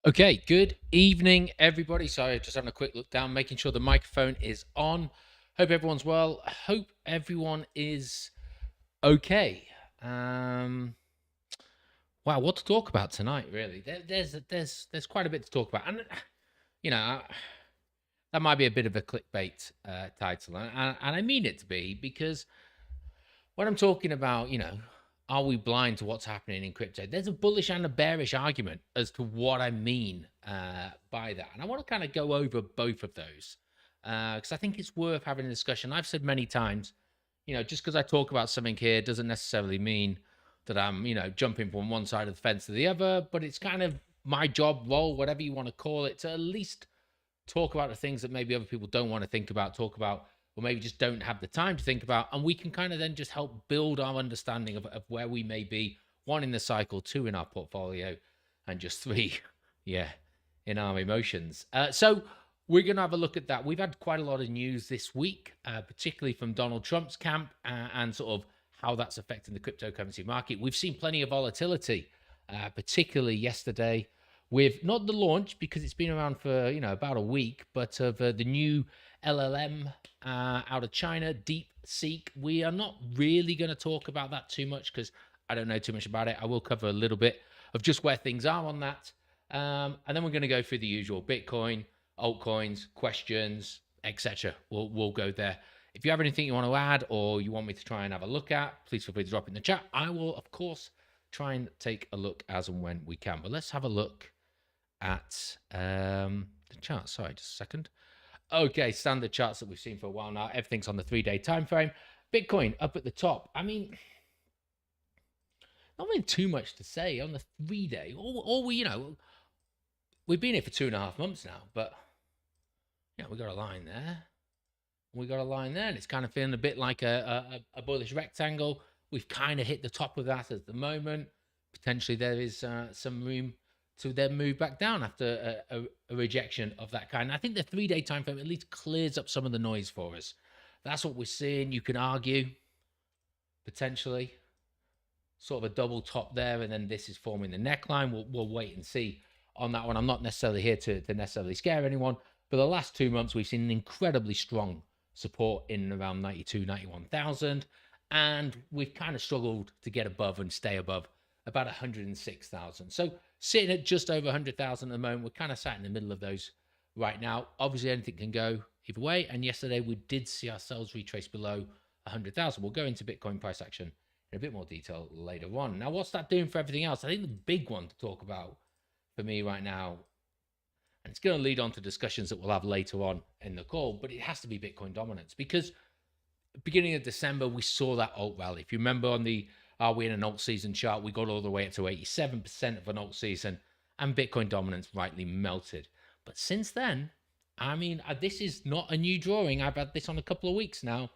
Okay, good evening, everybody. Sorry, just having a quick look down, making sure the microphone is on. Hope everyone's well. Hope everyone is okay. Um, wow, what to talk about tonight? Really, there's quite a bit to talk about, and you know that might be a bit of a clickbait title, and I mean it to be because when I'm talking about, are we blind to what's happening in crypto? There's a bullish and a bearish argument as to what I mean by that. And I want to kind of go over both of those because I think it's worth having a discussion. I've said many times, just because I talk about something here doesn't necessarily mean that I'm, jumping from one side of the fence to the other, but it's kind of my job, role, whatever you want to call it, to at least talk about the things that maybe other people don't want to think about, talk about, or maybe just don't have the time to think about. And we can kind of then just help build our understanding of where we may be, one in the cycle, two in our portfolio, and just three, yeah, in our emotions. So we're going to have a look at that. We've had quite a lot of news this week, particularly from Donald Trump's camp and sort of how that's affecting the cryptocurrency market. We've seen plenty of volatility, particularly yesterday, with not the launch because it's been around for about a week, but of the new LLM out of China, DeepSeek. We are not really going to talk about that too much because I don't know too much about it. I will cover a little bit of just where things are on that, and then we're going to go through the usual Bitcoin, altcoins, questions, etc. We'll go there. If you have anything you want to add or you want me to try and have a look at, please feel free to drop it in the chat. I will, of course, try and take a look as and when we can. But let's have a look at the chart. Sorry, just a second. Okay, standard charts that we've seen for a while now. Everything's on the 3-day time frame. Bitcoin up at the top. I mean, not really too much to say on the 3-day. Or we, we've been here for 2.5 months now, but we got a line there. We got a line there, and it's kind of feeling a bit like a bullish rectangle. We've kind of hit the top of that at the moment. Potentially there is some room to then move back down after a rejection of that kind. I think the 3-day time frame at least clears up some of the noise for us. That's what we're seeing. You can argue potentially sort of a double top there, and then this is forming the neckline. We'll wait and see on that one. I'm not necessarily here to necessarily scare anyone, but the last 2 months we've seen an incredibly strong support in around 92, 91,000, and we've kind of struggled to get above and stay above about 106,000. So sitting at just over 100,000 at the moment. We're kind of sat in the middle of those right now. Obviously, anything can go either way. And yesterday, we did see ourselves retrace below 100,000. We'll go into Bitcoin price action in a bit more detail later on. Now, what's that doing for everything else? I think the big one to talk about for me right now, and it's going to lead on to discussions that we'll have later on in the call, but it has to be Bitcoin dominance because beginning of December, we saw that alt rally. If you remember on the are we in an alt season chart, we got all the way up to 87% of an alt season, and Bitcoin dominance rightly melted. But since then, I mean, this is not a new drawing. I've had this on a couple of weeks now.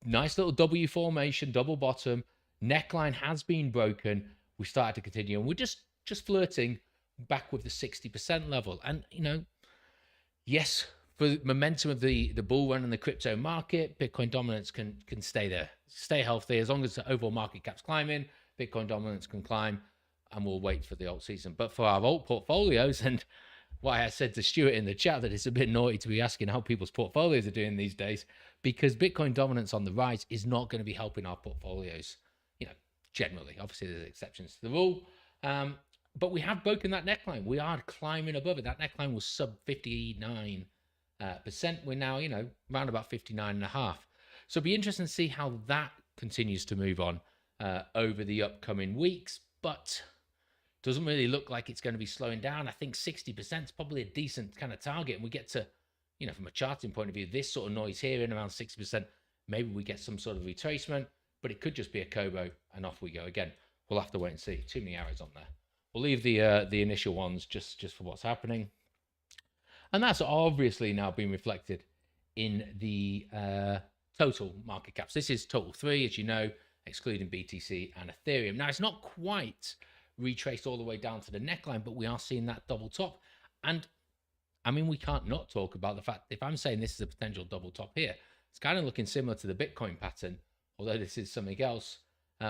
Nice little W formation, double bottom. Neckline has been broken. We started to continue, and we're just flirting back with the 60% level. And, yes, for the momentum of the bull run in the crypto market, Bitcoin dominance can stay there, stay healthy. As long as the overall market cap's climbing, Bitcoin dominance can climb, and we'll wait for the alt season. But for our alt portfolios, and why I said to Stuart in the chat that it's a bit naughty to be asking how people's portfolios are doing these days, because Bitcoin dominance on the rise is not going to be helping our portfolios, generally. Obviously, there's exceptions to the rule. But we have broken that neckline. We are climbing above it. That neckline was sub 59%. We're now, around about 59.5. So it'll be interesting to see how that continues to move on over the upcoming weeks, but doesn't really look like it's going to be slowing down. I think 60% is probably a decent kind of target, and we get to, from a charting point of view, this sort of noise here in around 60%, maybe we get some sort of retracement, but it could just be a Kobo, and off we go again. We'll have to wait and see. Too many arrows on there. We'll leave the initial ones just for what's happening. And that's obviously now being reflected in the total market caps. This is total 3, as you know, excluding BTC and Ethereum. Now, it's not quite retraced all the way down to the neckline, but we are seeing that double top. And, I mean, we can't not talk about the fact, if I'm saying this is a potential double top here, it's kind of looking similar to the Bitcoin pattern, although this is something else,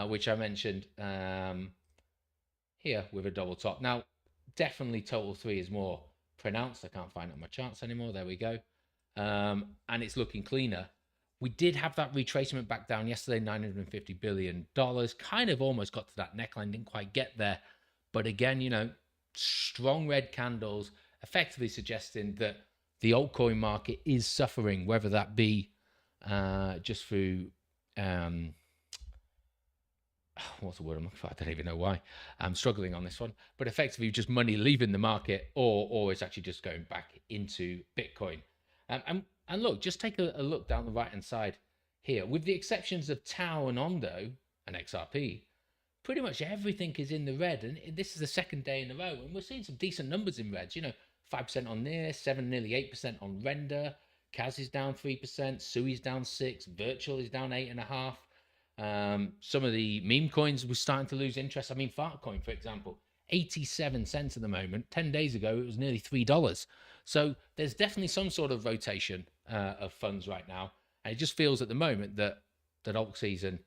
which I mentioned here with a double top. Now, definitely total 3 is more pronounced. I can't find it on my charts anymore. There we go. And it's looking cleaner. We did have that retracement back down yesterday, $950 billion. Kind of almost got to that neckline, didn't quite get there. But again, you know, strong red candles effectively suggesting that the altcoin market is suffering, whether that be just through what's the word I'm looking for? I don't even know why I'm struggling on this one, but effectively just money leaving the market, or it's actually just going back into Bitcoin. And look, just take a look down the right hand side here, with the exceptions of Tau and Ondo and XRP. Pretty much everything is in the red, and this is the second day in a row, and we're seeing some decent numbers in reds. You know, 5% on NEAR, 7, nearly 8% on Render. Kaz is down 3%, Sui's down 6%, Virtual is down 8.5%. Some of the meme coins were starting to lose interest. I mean, Fartcoin, for example, 87 cents at the moment. 10 days ago, it was nearly $3. So there's definitely some sort of rotation of funds right now. And it just feels at the moment that alt season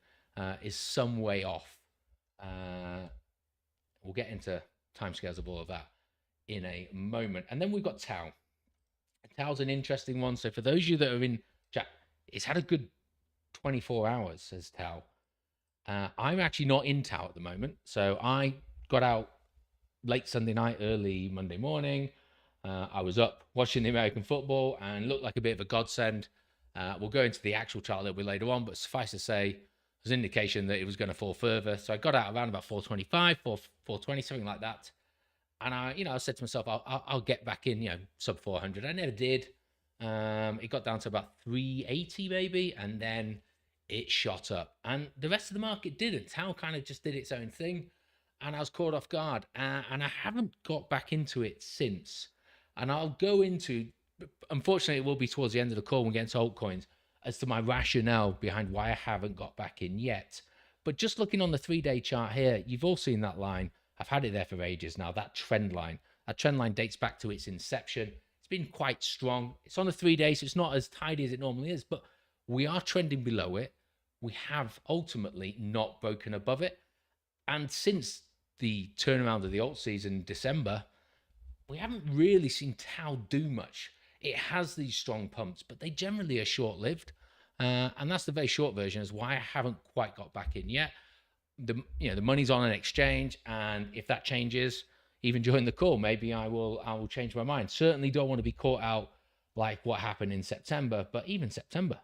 is some way off. We'll get into timescales of all of that in a moment. And then we've got Tau. Tau's an interesting one. So for those of you that are in chat, it's had a good 24 hours, says Tau. I'm actually not in Tau at the moment. So I got out late Sunday night, early Monday morning. I was up watching the American football and looked like a bit of a godsend. We'll go into the actual chart a little bit later on, but suffice to say, there's an indication that it was going to fall further. So I got out around about 425, 420, something like that. And I said to myself, I'll get back in, sub 400. I never did. It got down to about 380 maybe, and then it shot up. And the rest of the market didn't. Tau kind of just did its own thing, and I was caught off guard. And I haven't got back into it since. And I'll go into, unfortunately, it will be towards the end of the call when we get into altcoins, as to my rationale behind why I haven't got back in yet. But just looking on the 3-day chart here, you've all seen that line. I've had it there for ages now, that trend line. That trend line dates back to its inception. It's been quite strong. It's on the 3 days, so it's not as tidy as it normally is, but we are trending below it. We have ultimately not broken above it. And since the turnaround of the alt season in December, we haven't really seen Tau do much. It has these strong pumps, but they generally are short-lived. And that's the very short version, is why I haven't quite got back in yet. The money's on an exchange, and if that changes, even during the call, maybe I will change my mind. Certainly don't want to be caught out like what happened in September, but even September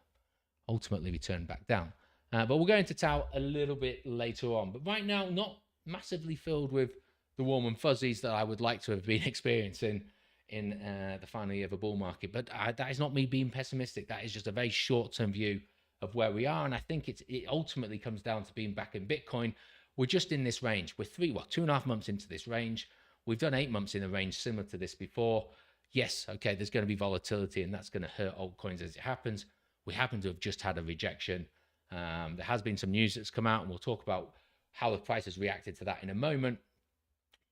ultimately we turned back down. But we'll go into Tau a little bit later on. But right now, not massively filled with the warm and fuzzies that I would like to have been experiencing in the final year of a bull market. But that is not me being pessimistic. That is just a very short-term view of where we are. And I think it ultimately comes down to being back in Bitcoin. We're just in this range. We're 2.5 months into this range. We've done 8 months in a range similar to this before. Yes, okay, there's going to be volatility, and that's going to hurt altcoins as it happens. We happen to have just had a rejection. There has been some news that's come out, and we'll talk about how the price has reacted to that in a moment.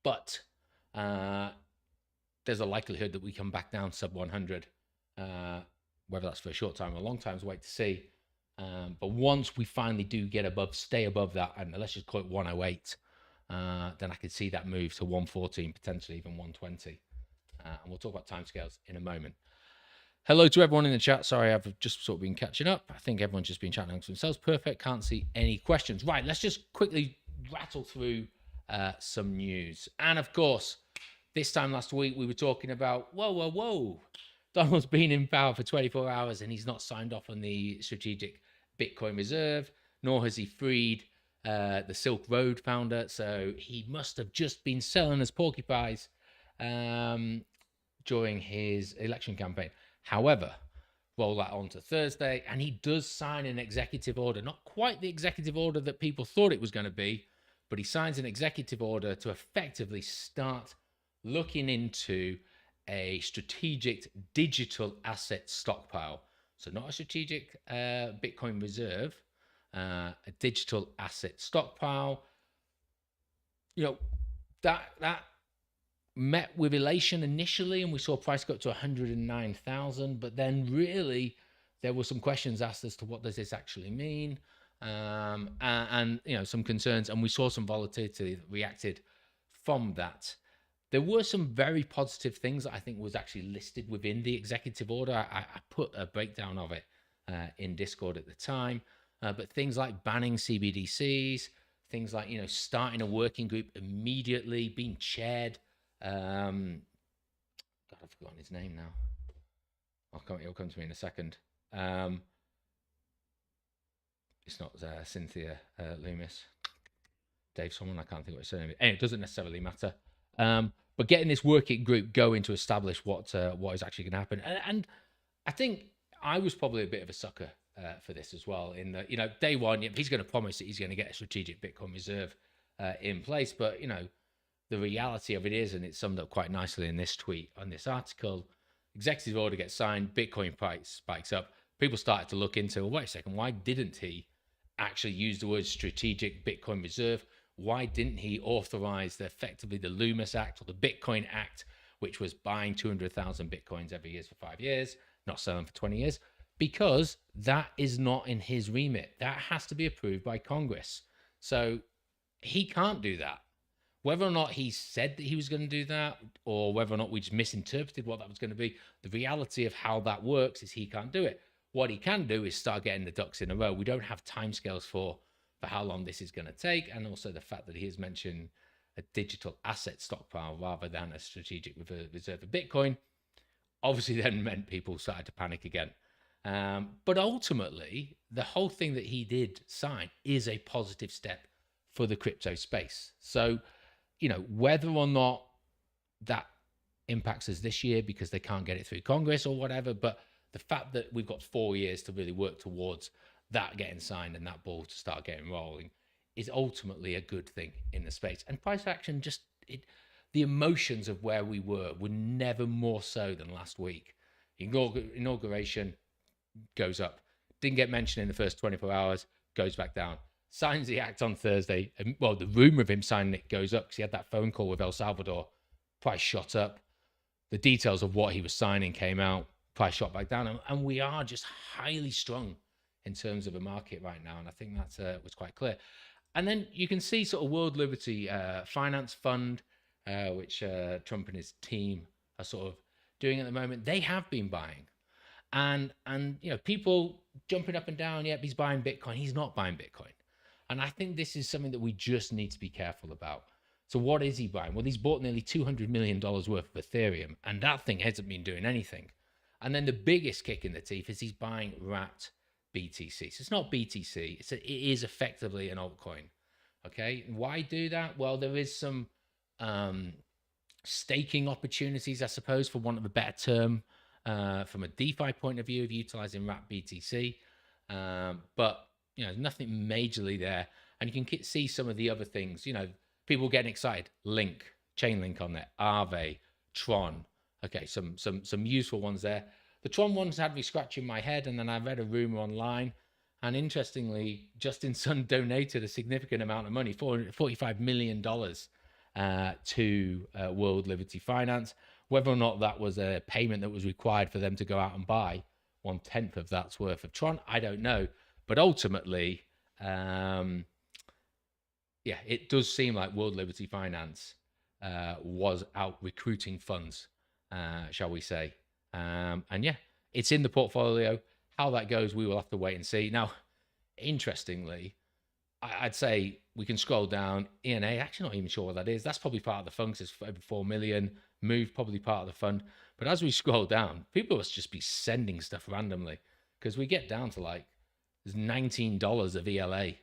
But there's a likelihood that we come back down sub 100, whether that's for a short time or a long time, is wait to see. But once we finally do get stay above that, and let's just call it 108, then I could see that move to 114, potentially even 120. And we'll talk about timescales in a moment. Hello to everyone in the chat. Sorry, I've just sort of been catching up. I think everyone's just been chatting amongst themselves. Perfect. Can't see any questions. Right, let's just quickly rattle through some news. And of course, this time last week, we were talking about, whoa. Donald's been in power for 24 hours and he's not signed off on the strategic Bitcoin reserve, nor has he freed the Silk Road founder. So he must have just been selling us porcupines during his election campaign. However, roll that on to Thursday, and he does sign an executive order. Not quite the executive order that people thought it was going to be, but he signs an executive order to effectively start looking into a strategic digital asset stockpile. So not a strategic Bitcoin reserve, a digital asset stockpile. That met with elation initially, and we saw price go up to 109,000, but then really there were some questions asked as to what does this actually mean, and some concerns, and we saw some volatility that reacted from that. There were some very positive things that I think was actually listed within the executive order. I put a breakdown of it in Discord at the time. But things like banning CBDCs, things like, starting a working group immediately, being chaired. God, I've forgotten his name now. It'll come to me in a second. It's not Cynthia Loomis. Dave someone, I can't think what his surname is. Anyway, it doesn't necessarily matter. But getting this working group going to establish what is actually going to happen. And I think I was probably a bit of a sucker for this as well, in that, day one, he's going to promise that he's going to get a strategic Bitcoin reserve in place. But, the reality of it is, and it's summed up quite nicely in this tweet on this article, executive order gets signed, Bitcoin price spikes up. People started to look into, well, wait a second, why didn't he actually use the word strategic Bitcoin reserve? Why didn't he authorize effectively the Loomis Act or the Bitcoin Act, which was buying 200,000 Bitcoins every year for 5 years, not selling for 20 years? Because that is not in his remit. That has to be approved by Congress. So he can't do that. Whether or not he said that he was going to do that, or whether or not we just misinterpreted what that was going to be, the reality of how that works is he can't do it. What he can do is start getting the ducks in a row. We don't have timescales for how long this is going to take, and also the fact that he has mentioned a digital asset stockpile rather than a strategic reserve of Bitcoin, obviously then meant people started to panic again. But ultimately, the whole thing that he did sign is a positive step for the crypto space. So, whether or not that impacts us this year because they can't get it through Congress or whatever, but the fact that we've got 4 years to really work towards that getting signed and that ball to start getting rolling is ultimately a good thing in the space. And price action, the emotions of where we were never more so than last week. Inauguration goes up, didn't get mentioned in the first 24 hours, goes back down. Signs the act on Thursday. Well, the rumor of him signing it goes up because he had that phone call with El Salvador. Price shot up. The details of what he was signing came out. Price shot back down. And we are just highly strung in terms of a market right now. And I think that was quite clear. And then you can see sort of World Liberty Finance Fund, which Trump and his team are sort of doing at the moment. They have been buying. And people jumping up and down, yep, he's buying Bitcoin. He's not buying Bitcoin. And I think this is something that we just need to be careful about. So what is he buying? Well, he's bought nearly $200 million worth of Ethereum, and that thing hasn't been doing anything. And then the biggest kick in the teeth is he's buying wrapped BTC. So it's not BTC. It is effectively an altcoin. Okay. Why do that? Well, there is some staking opportunities, I suppose, for want of a better term, from a DeFi point of view of utilizing wrapped BTC. But nothing majorly there. And you can see some of the other things, people getting excited. Link, Chainlink on there, Aave, Tron. Okay, some useful ones there. The Tron ones had me scratching my head, and then I read a rumor online. And interestingly, Justin Sun donated a significant amount of money, $45 million to World Liberty Finance. Whether or not that was a payment that was required for them to go out and buy 1/10 of that's worth of Tron, I don't know. But ultimately, it does seem like World Liberty Finance was out recruiting funds, shall we say. And it's in the portfolio. How that goes, we will have to wait and see. Now, interestingly, I'd say we can scroll down. ENA, actually not even sure what that is. That's probably part of the fund. It's over 4 million. Move, probably part of the fund. But as we scroll down, people must just be sending stuff randomly, because we get down to like, there's $19 of ELA.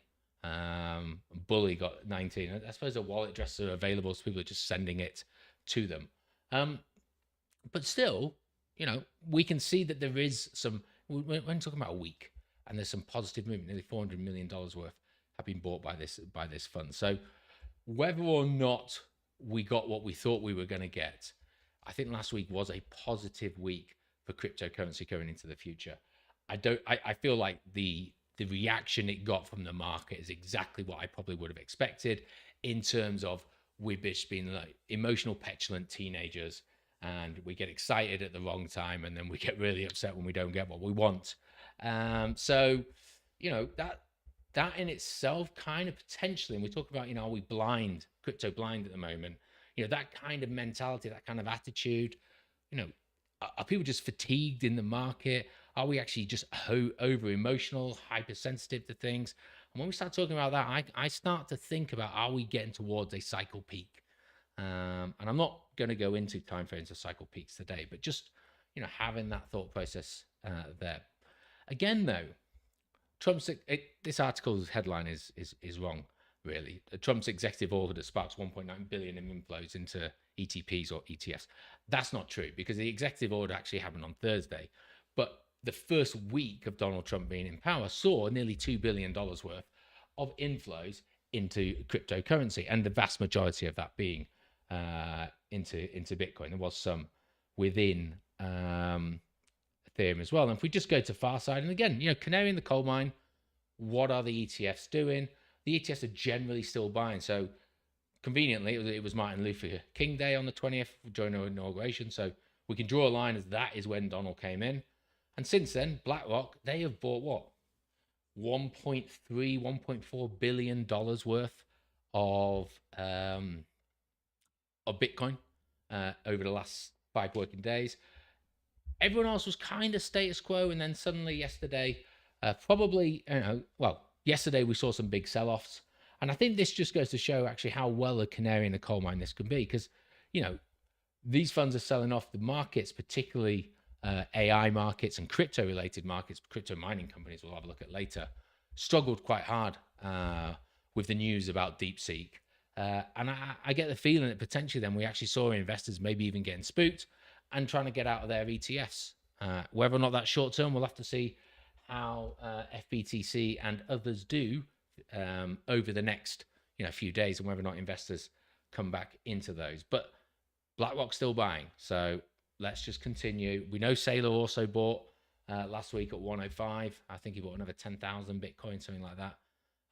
Bully got 19. I suppose the wallet addresses are available, so people are just sending it to them. But still, we can see that there is some, we're talking about a week, and there's some positive movement. Nearly $400 million worth have been bought by this fund. So whether or not we got what we thought we were going to get, I think last week was a positive week for cryptocurrency going into the future. I feel like the reaction it got from the market is exactly what I probably would have expected, in terms of we've just been like emotional, petulant teenagers, and we get excited at the wrong time, and then we get really upset when we don't get what we want. So, that in itself kind of potentially, and we talk about, are we blind, crypto blind at the moment? You know, that kind of mentality, that kind of attitude, you know, are people just fatigued in the market? Are we actually just over emotional, hypersensitive to things? And when we start talking about that, I start to think about, are we getting towards a cycle peak? And I'm not going to go into timeframes of cycle peaks today, but just, you know, having that thought process there. Again, though, this article's headline is wrong, really. Trump's executive order that sparks 1.9 billion in inflows into ETPs or ETFs. That's not true, because the executive order actually happened on Thursday. But the first week of Donald Trump being in power saw nearly $2 billion worth of inflows into cryptocurrency, and the vast majority of that being into Bitcoin. There was some within Ethereum as well. And if we just go to far side, and again, you know, canary in the coal mine, what are the ETFs doing? The ETFs are generally still buying. So conveniently, it was Martin Luther King Day on the 20th during the inauguration. So we can draw a line as that is when Donald came in. And since then, BlackRock, they have bought what? $1.4 billion worth of Bitcoin over the last 5 working days. Everyone else was kind of status quo, and then suddenly yesterday, yesterday we saw some big sell-offs, and I think this just goes to show actually how well a canary in the coal mine this can be, because, you know, these funds are selling off. The markets, particularly AI markets and crypto-related markets, crypto mining companies we'll have a look at later, struggled quite hard with the news about DeepSeek. And I get the feeling that potentially then we actually saw investors maybe even getting spooked and trying to get out of their ETFs. Whether or not that's short term, we'll have to see how FBTC and others do over the next few days, and whether or not investors come back into those. But BlackRock's still buying, so let's just continue. We know Saylor also bought last week at 105. I think he bought another 10,000 Bitcoin, something like that.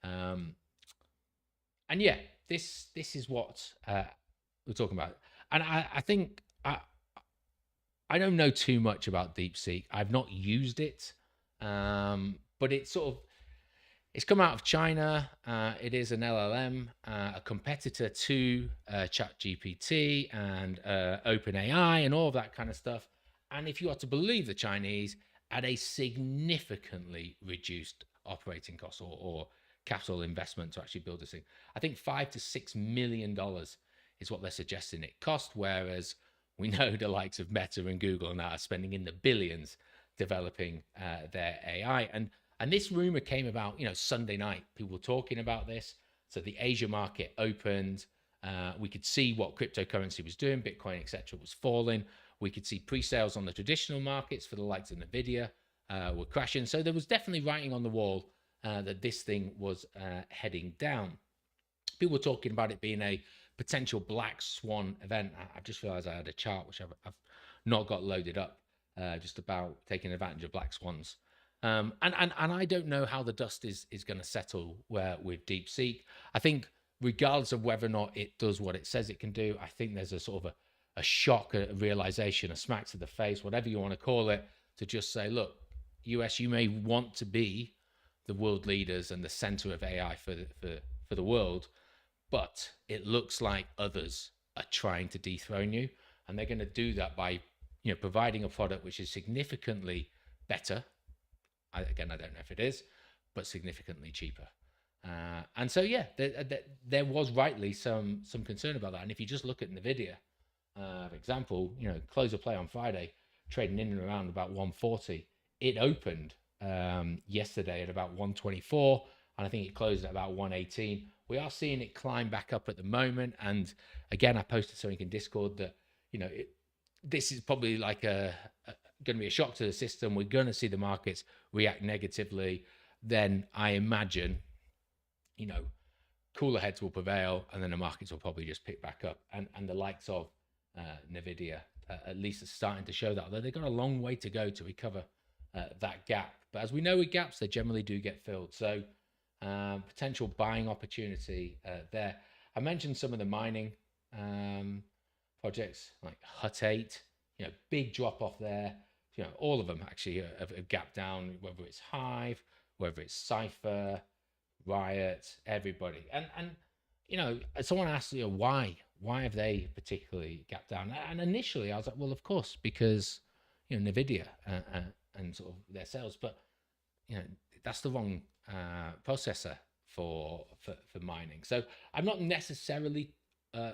And yeah, this is what we're talking about. And I think I don't know too much about DeepSeek. I've not used it, but it's come out of China. It is an LLM, a competitor to ChatGPT and OpenAI and all of that kind of stuff. And if you are to believe the Chinese, at a significantly reduced operating cost or capital investment to actually build this thing. I think $5 to $6 million is what they're suggesting it cost, whereas we know the likes of Meta and Google now are spending in the billions developing their AI. And this rumor came about, Sunday night. People were talking about this. So the Asia market opened. We could see what cryptocurrency was doing. Bitcoin, etc., was falling. We could see pre-sales on the traditional markets for the likes of Nvidia were crashing. So there was definitely writing on the wall that this thing was heading down. People were talking about it being a potential black swan event. I've just realized I had a chart which I've not got loaded up, just about taking advantage of black swans. And I don't know how the dust is going to settle with DeepSeek. I think regardless of whether or not it does what it says it can do, I think there's a sort of a shock, a realization, a smack to the face, whatever you want to call it, to just say, look, US, you may want to be the world leaders and the center of AI for the world, but it looks like others are trying to dethrone you, and they're going to do that by providing a product which is significantly better. I don't know if it is, but significantly cheaper. And so yeah, there was rightly some concern about that. And if you just look at Nvidia, for example, close of play on Friday, trading in and around about 140. It opened yesterday at about 124, and I think it closed at about 118. We are seeing it climb back up at the moment, and again, I posted something in Discord that this is probably like going to be a shock to the system. We're going to see the markets react negatively. Then I imagine cooler heads will prevail, and then the markets will probably just pick back up, and the likes of Nvidia at least are starting to show that, although they've got a long way to go to recover that gap. But as we know with gaps, they generally do get filled. So potential buying opportunity there. I mentioned some of the mining projects like Hut 8, big drop off there. All of them actually have gapped down, whether it's Hive, whether it's Cypher, Riot, everybody. And someone asked, why have they particularly gapped down? And initially I was like, well, of course, because, NVIDIA and sort of their sales, but, that's the wrong processor for mining. So I'm not necessarily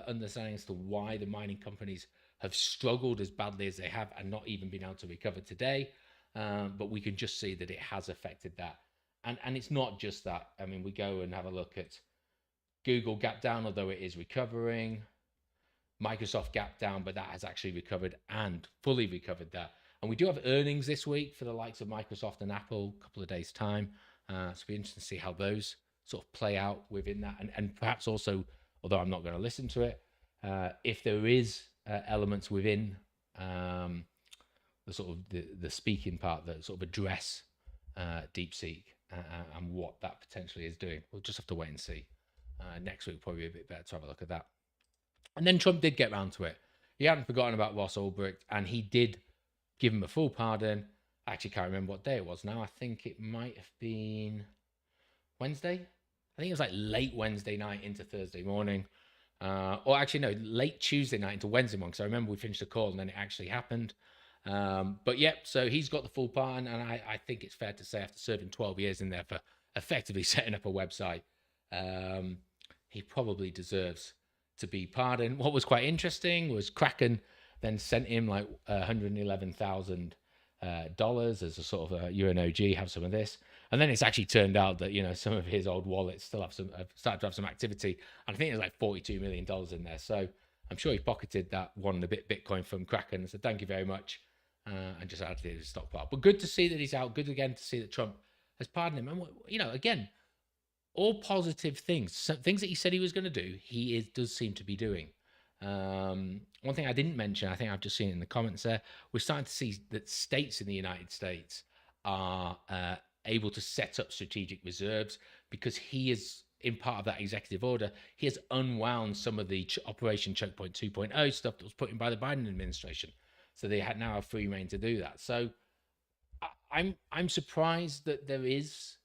understanding as to why the mining companies have struggled as badly as they have and not even been able to recover today. But we can just see that it has affected that. And it's not just that. I mean, we go and have a look at Google gap down, although it is recovering. Microsoft gap down, but that has actually recovered and fully recovered that. And we do have earnings this week for the likes of Microsoft and Apple, a couple of days' time. So it'll be interesting to see how those sort of play out within that. And perhaps also, although I'm not going to listen to it, if there is elements within the sort of the speaking part that sort of address DeepSeek and what that potentially is doing. We'll just have to wait and see. Next week probably be a bit better to have a look at that. And then Trump did get round to it. He hadn't forgotten about Ross Ulbricht, and he did give him a full pardon. I actually can't remember what day it was now. I think it might have been Wednesday. I think it was like late Wednesday night into Thursday morning. Or actually, no, late Tuesday night into Wednesday morning. So I remember we finished the call and then it actually happened. But yeah, so he's got the full pardon. And I think it's fair to say after serving 12 years in there for effectively setting up a website, he probably deserves to be pardoned. What was quite interesting was Kraken then sent him like $111,000 as a sort of you're an OG, have some of this. And then it's actually turned out that, some of his old wallets still have started to have some activity. And I think there's like $42 million in there. So I'm sure he pocketed that one and a bit Bitcoin from Kraken and said, thank you very much. And just added it to his stockpile. But good to see that he's out. Good again to see that Trump has pardoned him. And, again, all positive things, things that he said he was going to do, does seem to be doing. One thing I didn't mention, I think I've just seen it in the comments there, we're starting to see that states in the United States are able to set up strategic reserves because he is, in part of that executive order, he has unwound some of the Operation Choke Point 2.0 stuff that was put in by the Biden administration. So they now have free reign to do that. So I'm surprised that there is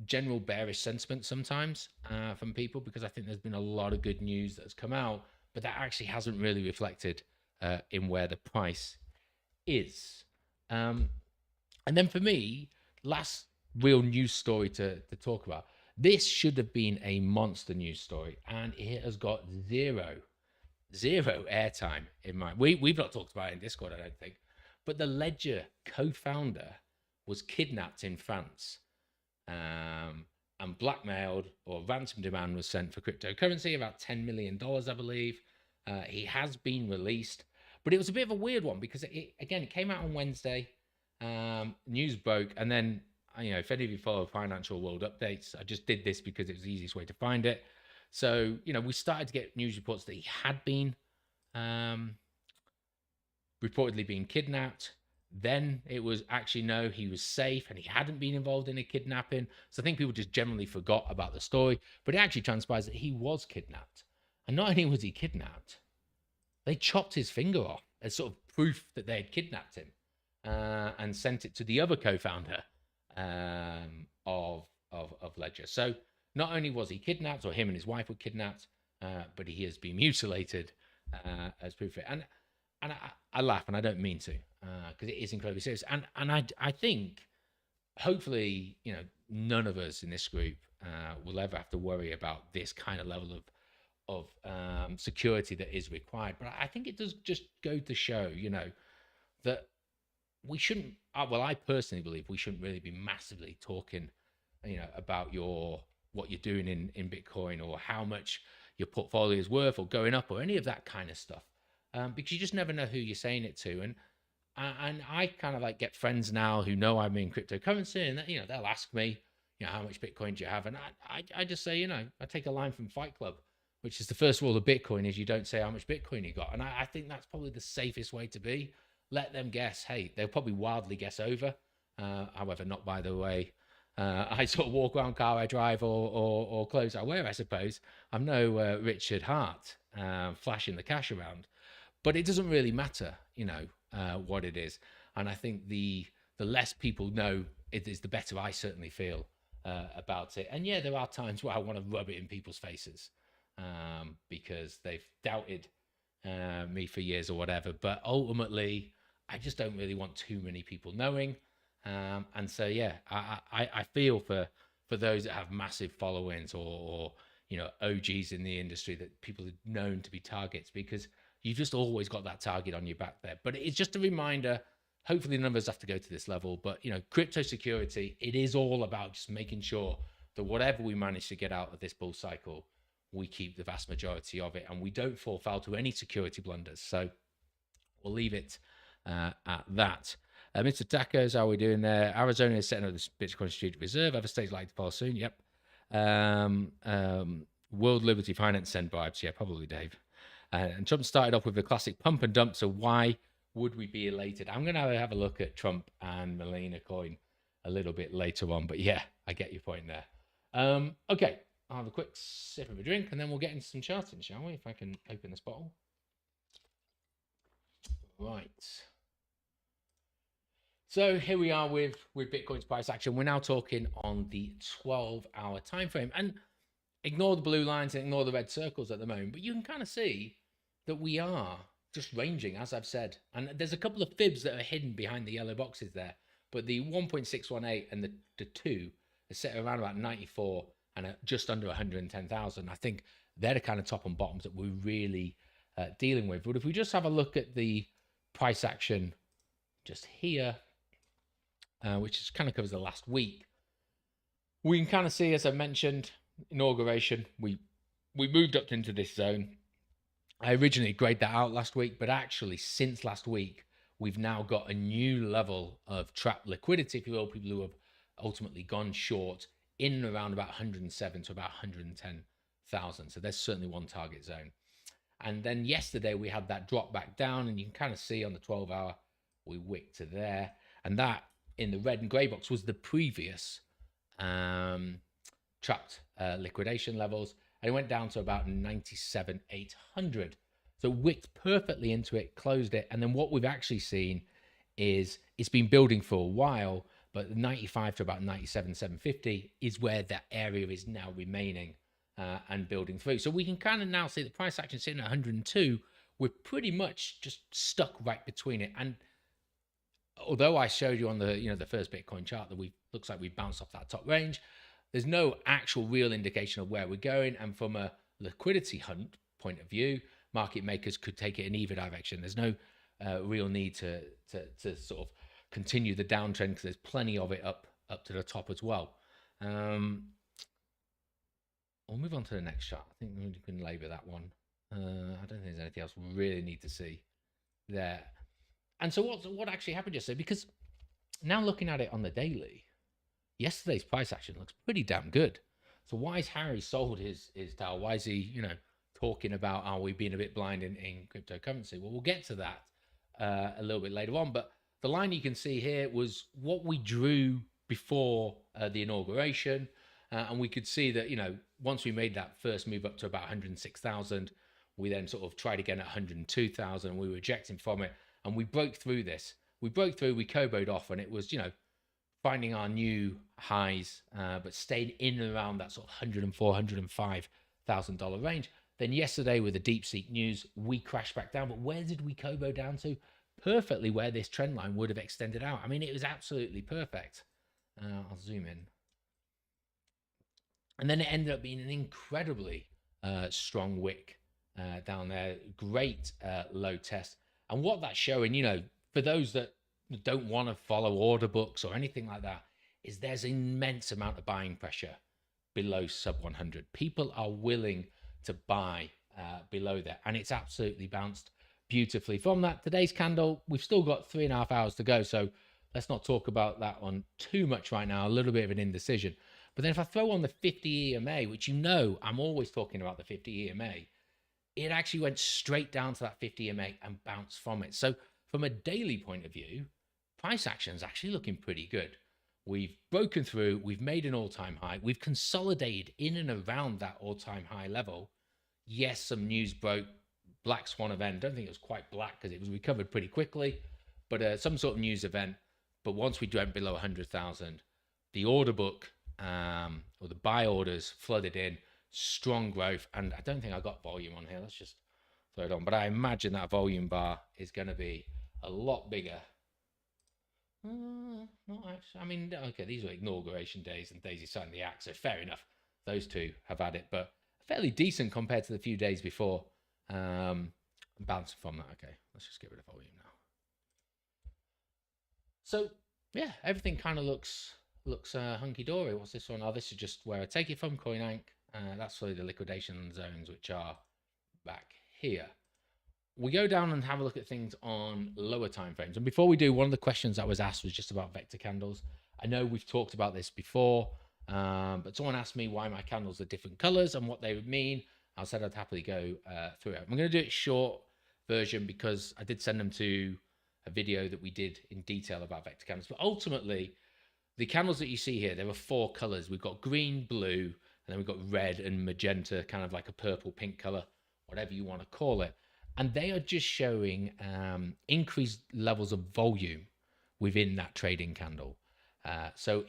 general bearish sentiment sometimes from people, because I think there's been a lot of good news that has come out, but that actually hasn't really reflected in where the price is. And then for me, last real news story to talk about. This should have been a monster news story, and it has got zero airtime in my. We've not talked about it in Discord, I don't think, but the Ledger co-founder was kidnapped in France. And blackmailed, or ransom demand was sent for cryptocurrency, about $10 million, I believe. He has been released, but it was a bit of a weird one because it came out on Wednesday. News broke, and then if any of you follow Financial World updates, I just did this because it was the easiest way to find it. So we started to get news reports that he had been reportedly being kidnapped. Then it was actually, no, he was safe and he hadn't been involved in a kidnapping. So I think people just generally forgot about the story, but it actually transpires that he was kidnapped. And not only was he kidnapped, they chopped his finger off as sort of proof that they had kidnapped him and sent it to the other co-founder of Ledger. So not only was he kidnapped, or him and his wife were kidnapped, but he has been mutilated as proof of it. And I laugh, and I don't mean to, because it is incredibly serious. And I think, hopefully, none of us in this group will ever have to worry about this kind of level of security that is required. But I think it does just go to show, that we shouldn't. Well, I personally believe we shouldn't really be massively talking, about what you're doing in Bitcoin, or how much your portfolio is worth, or going up, or any of that kind of stuff. Because you just never know who you're saying it to. And I kind of like get friends now who know I'm in cryptocurrency, and they'll ask me, how much Bitcoin do you have? And I just say, I take a line from Fight Club, which is the first rule of Bitcoin is you don't say how much Bitcoin you got. And I think that's probably the safest way to be. Let them guess. Hey, they'll probably wildly guess over. However, not by the way I sort of walk around, car I drive, or clothes I wear, I suppose. I'm no Richard Hart flashing the cash around. But it doesn't really matter, what it is. And I think the less people know it is, the better I certainly feel about it. And yeah, there are times where I want to rub it in people's faces. because they've doubted me for years or whatever. But ultimately, I just don't really want too many people knowing. And so, yeah, I feel for those that have massive followings or OGs in the industry, that people are known to be targets, because you've just always got that target on your back there. But it's just a reminder. Hopefully the numbers have to go to this level, but crypto security, it is all about just making sure that whatever we manage to get out of this bull cycle, we keep the vast majority of it and we don't fall foul to any security blunders. So we'll leave it at that. Mr. Tacos, how are we doing there? Arizona is setting up this Bitcoin Strategic Reserve. Other states like to follow soon. Yep. World Liberty Finance send bribes. Yeah, probably, Dave. And Trump started off with a classic pump and dump. So why would we be elated? I'm going to have a look at Trump and Melina coin a little bit later on. But yeah, I get your point there. Okay, I'll have a quick sip of a drink and then we'll get into some charting, shall we? If I can open this bottle. Right. So here we are with Bitcoin's price action. We're now talking on the 12-hour time frame, and ignore the blue lines and ignore the red circles at the moment, but you can kind of see that we are just ranging, as I've said. And there's a couple of fibs that are hidden behind the yellow boxes there, but the 1.618 and the 2 are set around about 94 and just under 110,000. I think they're the kind of top and bottoms that we're really dealing with. But if we just have a look at the price action just here, which is kind of covers the last week, we can kind of see, as I mentioned, inauguration, we moved up into this zone. I originally graded that out last week, but actually since last week, we've now got a new level of trapped liquidity, if you will, people who have ultimately gone short in and around about 107 to about 110,000. So there's certainly one target zone. And then yesterday we had that drop back down, and you can kind of see on the 12-hour, we wicked to there. And that in the red and gray box was the previous trapped liquidation levels. And it went down to about 97,800. So wicked perfectly into it, closed it. And then what we've actually seen is it's been building for a while, but 95 to about 97,750 is where that area is now remaining and building through. So we can kind of now see the price action sitting at 102. We're pretty much just stuck right between it. And although I showed you on the the first Bitcoin chart that looks like we bounced off that top range, there's no actual real indication of where we're going. And from a liquidity hunt point of view, market makers could take it in either direction. There's no real need to sort of continue the downtrend, because there's plenty of it up to the top as well. We'll move on to the next chart. I think we can label that one. I don't think there's anything else we really need to see there. And so what actually happened yesterday? Because now looking at it on the daily, yesterday's price action looks pretty damn good. So why is Harry sold his DAO? Why is he, talking about, are we being a bit blind in cryptocurrency? Well, we'll get to that a little bit later on. But the line you can see here was what we drew before the inauguration. And we could see that, once we made that first move up to about 106,000, we then sort of tried again at 102,000. We were ejecting from it, and we broke through this. We broke through, we Kobo'd off, and it was, finding our new highs, but stayed in and around that sort of $104,000, $105,000 range. Then yesterday with the DeepSeek news, we crashed back down. But where did we Kobo down to? Perfectly where this trend line would have extended out. I mean, it was absolutely perfect. I'll zoom in. And then it ended up being an incredibly strong wick down there. Great low test. And what that's showing, for those that don't want to follow order books or anything like that, is there's immense amount of buying pressure below sub 100. People are willing to buy below that, and it's absolutely bounced beautifully from that. Today's candle, we've still got 3.5 hours to go, so let's not talk about that one too much right now. A little bit of an indecision. But then if I throw on the 50 EMA, which I'm always talking about the 50 EMA, it actually went straight down to that 50 EMA and bounced from it. So from a daily point of view, price action is actually looking pretty good. We've broken through, we've made an all-time high, we've consolidated in and around that all-time high level. Yes, some news broke, black swan event. Don't think it was quite black because it was recovered pretty quickly, but some sort of news event. But once we went below 100,000, the order book or the buy orders flooded in, strong growth. And I don't think I got volume on here. Let's just throw it on. But I imagine that volume bar is going to be a lot bigger. Not actually. I mean, okay, these were inauguration days and days he signed the act, so fair enough. Those two have had it, but fairly decent compared to the few days before. Bouncing from that. Okay, let's just get rid of volume now. So yeah, everything kind of looks hunky-dory. What's this one? Oh, this is just where I take it from, CoinAnk. That's really the liquidation zones, which are back here. We go down and have a look at things on lower time frames. And before we do, one of the questions that was asked was just about vector candles. I know we've talked about this before, but someone asked me why my candles are different colors and what they would mean. I said I'd happily go through it. I'm going to do it short version because I did send them to a video that we did in detail about vector candles. But ultimately, the candles that you see here, there are 4 colors. We've got green, blue, and then we've got red and magenta, kind of like a purple, pink color, whatever you want to call it. And they are just showing increased levels of volume within that trading candle. So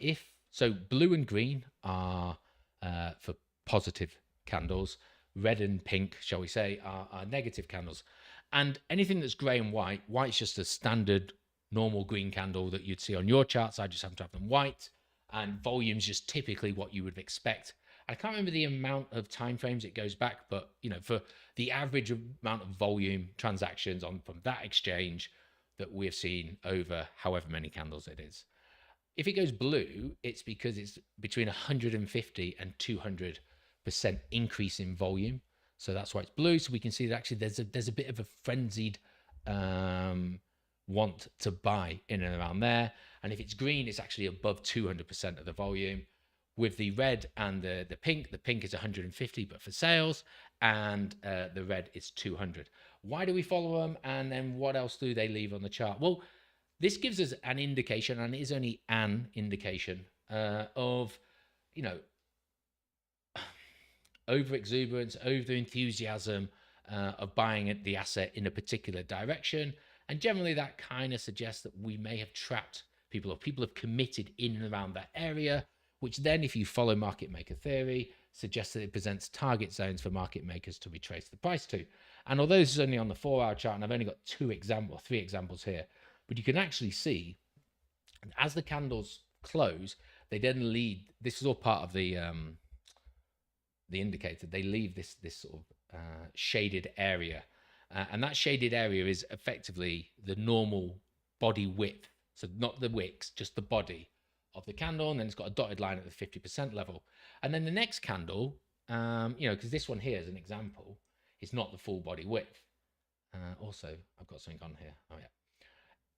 blue and green are for positive candles. Red and pink, shall we say, are negative candles. And anything that's gray and white, white's just a standard normal green candle that you'd see on your charts. I just happen to have them white. And volume's just typically what you would expect. I can't remember the amount of time frames it goes back, but for the average amount of volume transactions from that exchange that we've seen over however many candles it is. If it goes blue, it's because it's between 150 and 200% increase in volume. So that's why it's blue. So we can see that actually there's a bit of a frenzied want to buy in and around there. And if it's green, it's actually above 200% of the volume. With the red and the pink is 150, but for sales, and the red is 200. Why do we follow them? And then what else do they leave on the chart? Well, this gives us an indication, and it is only an indication of, over exuberance, over enthusiasm of buying the asset in a particular direction. And generally that kind of suggests that we may have trapped people, or people have committed in and around that area, which then, if you follow market maker theory, suggests that it presents target zones for market makers to retrace the price to. And although this is only on the 4-hour chart, and I've only got 3 examples here, but you can actually see as the candles close, they then lead. This is all part of the indicator. They leave this sort of shaded area, and that shaded area is effectively the normal body width. So not the wicks, just the body of the candle, and then it's got a dotted line at the 50% level. And then the next candle, because this one here is an example, is not the full body width. Also, I've got something on here. Oh yeah,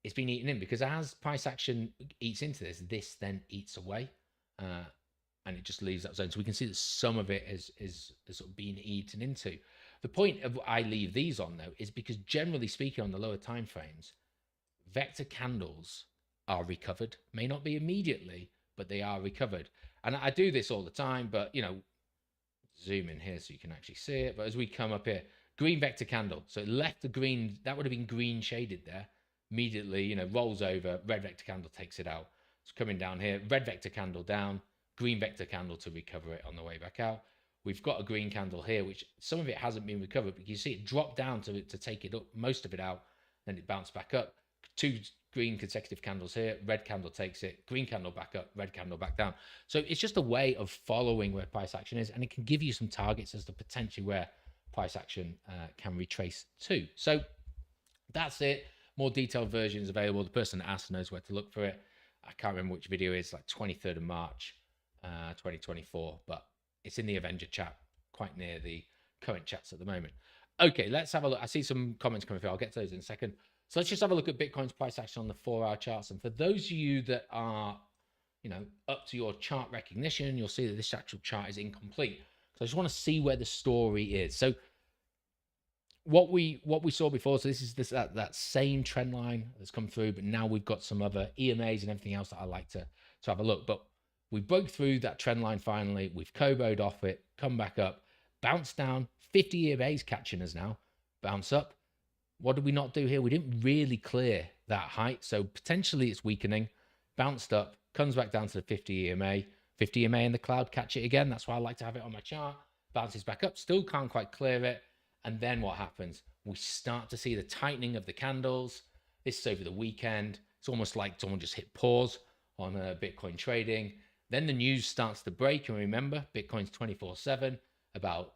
it's been eaten in, because as price action eats into this then eats away, and it just leaves that zone. So we can see that some of it is sort of being eaten into. The point of I leave these on though is because generally speaking, on the lower time frames, vector candles are recovered. May not be immediately, but they are recovered. And I do this all the time, but zoom in here so you can actually see it. But as we come up here, green vector candle. So it left the green, that would have been green shaded there. Immediately, rolls over, red vector candle takes it out. It's coming down here, red vector candle down, green vector candle to recover it on the way back out. We've got a green candle here, which some of it hasn't been recovered, but you see it drop down to take it up, most of it out, then it bounced back up. 2 green consecutive candles here, red candle takes it, green candle back up, red candle back down. So it's just a way of following where price action is, and it can give you some targets as to potentially where price action can retrace to. So that's it. More detailed versions available. The person that asked knows where to look for it. I can't remember which video it is, like 23rd of March 2024, but it's in the Avenger chat, quite near the current chats at the moment. Okay, let's have a look. I see some comments coming through. I'll get to those in a second. So let's just have a look at Bitcoin's price action on the 4-hour charts. And for those of you that are, up to your chart recognition, you'll see that this actual chart is incomplete. So I just want to see where the story is. So what we saw before, so this is that same trend line that's come through, but now we've got some other EMAs and everything else that I like to have a look. But we broke through that trend line finally. We've Kobo'd off it, come back up, bounce down. 50 EMAs catching us now, bounce up. What did we not do here? We didn't really clear that height. So potentially it's weakening, bounced up, comes back down to the 50 EMA. 50 EMA in the cloud, catch it again. That's why I like to have it on my chart. bounces back up, still can't quite clear it. And then what happens? We start to see the tightening of the candles. This is over the weekend. It's almost like someone just hit pause on Bitcoin trading. Then the news starts to break. And remember, Bitcoin's 24/7 about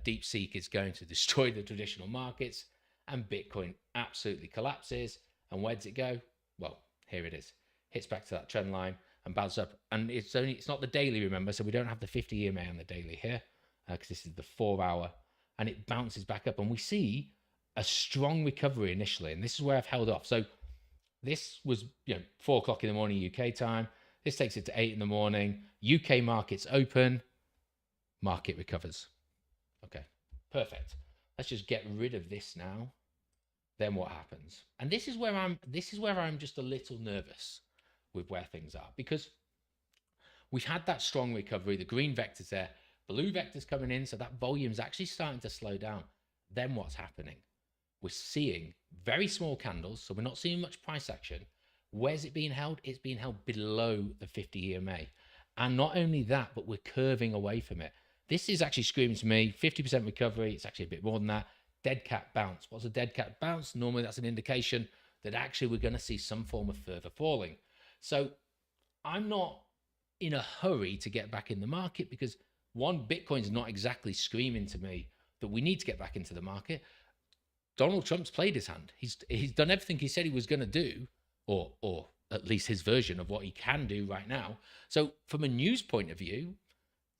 DeepSeek is going to destroy the traditional markets. And Bitcoin absolutely collapses. And where does it go? Well, here it is. Hits back to that trend line and bounces up. And it's not the daily, remember, so we don't have the 50 EMA on the daily here because this is the 4-hour, and it bounces back up, and we see a strong recovery initially, and this is where I've held off. So this was 4 o'clock in the morning UK time. This takes it to 8 in the morning. UK markets open, market recovers. Okay, perfect. Let's just get rid of this now. Then what happens? And this is where I'm just a little nervous with where things are, because we've had that strong recovery. The green vector's there, blue vector's coming in, so that volume's actually starting to slow down. Then what's happening? We're seeing very small candles, so we're not seeing much price action. Where's it being held? It's being held below the 50 EMA. And not only that, but we're curving away from it. This is actually screaming to me 50% recovery. It's actually a bit more than that. Dead cat bounce. What's a dead cat bounce? Normally that's an indication that actually we're going to see some form of further falling. So I'm not in a hurry to get back in the market because, one, Bitcoin's not exactly screaming to me that we need to get back into the market. Donald Trump's played his hand. He's done everything he said he was going to do, or at least his version of what he can do right now. So from a news point of view,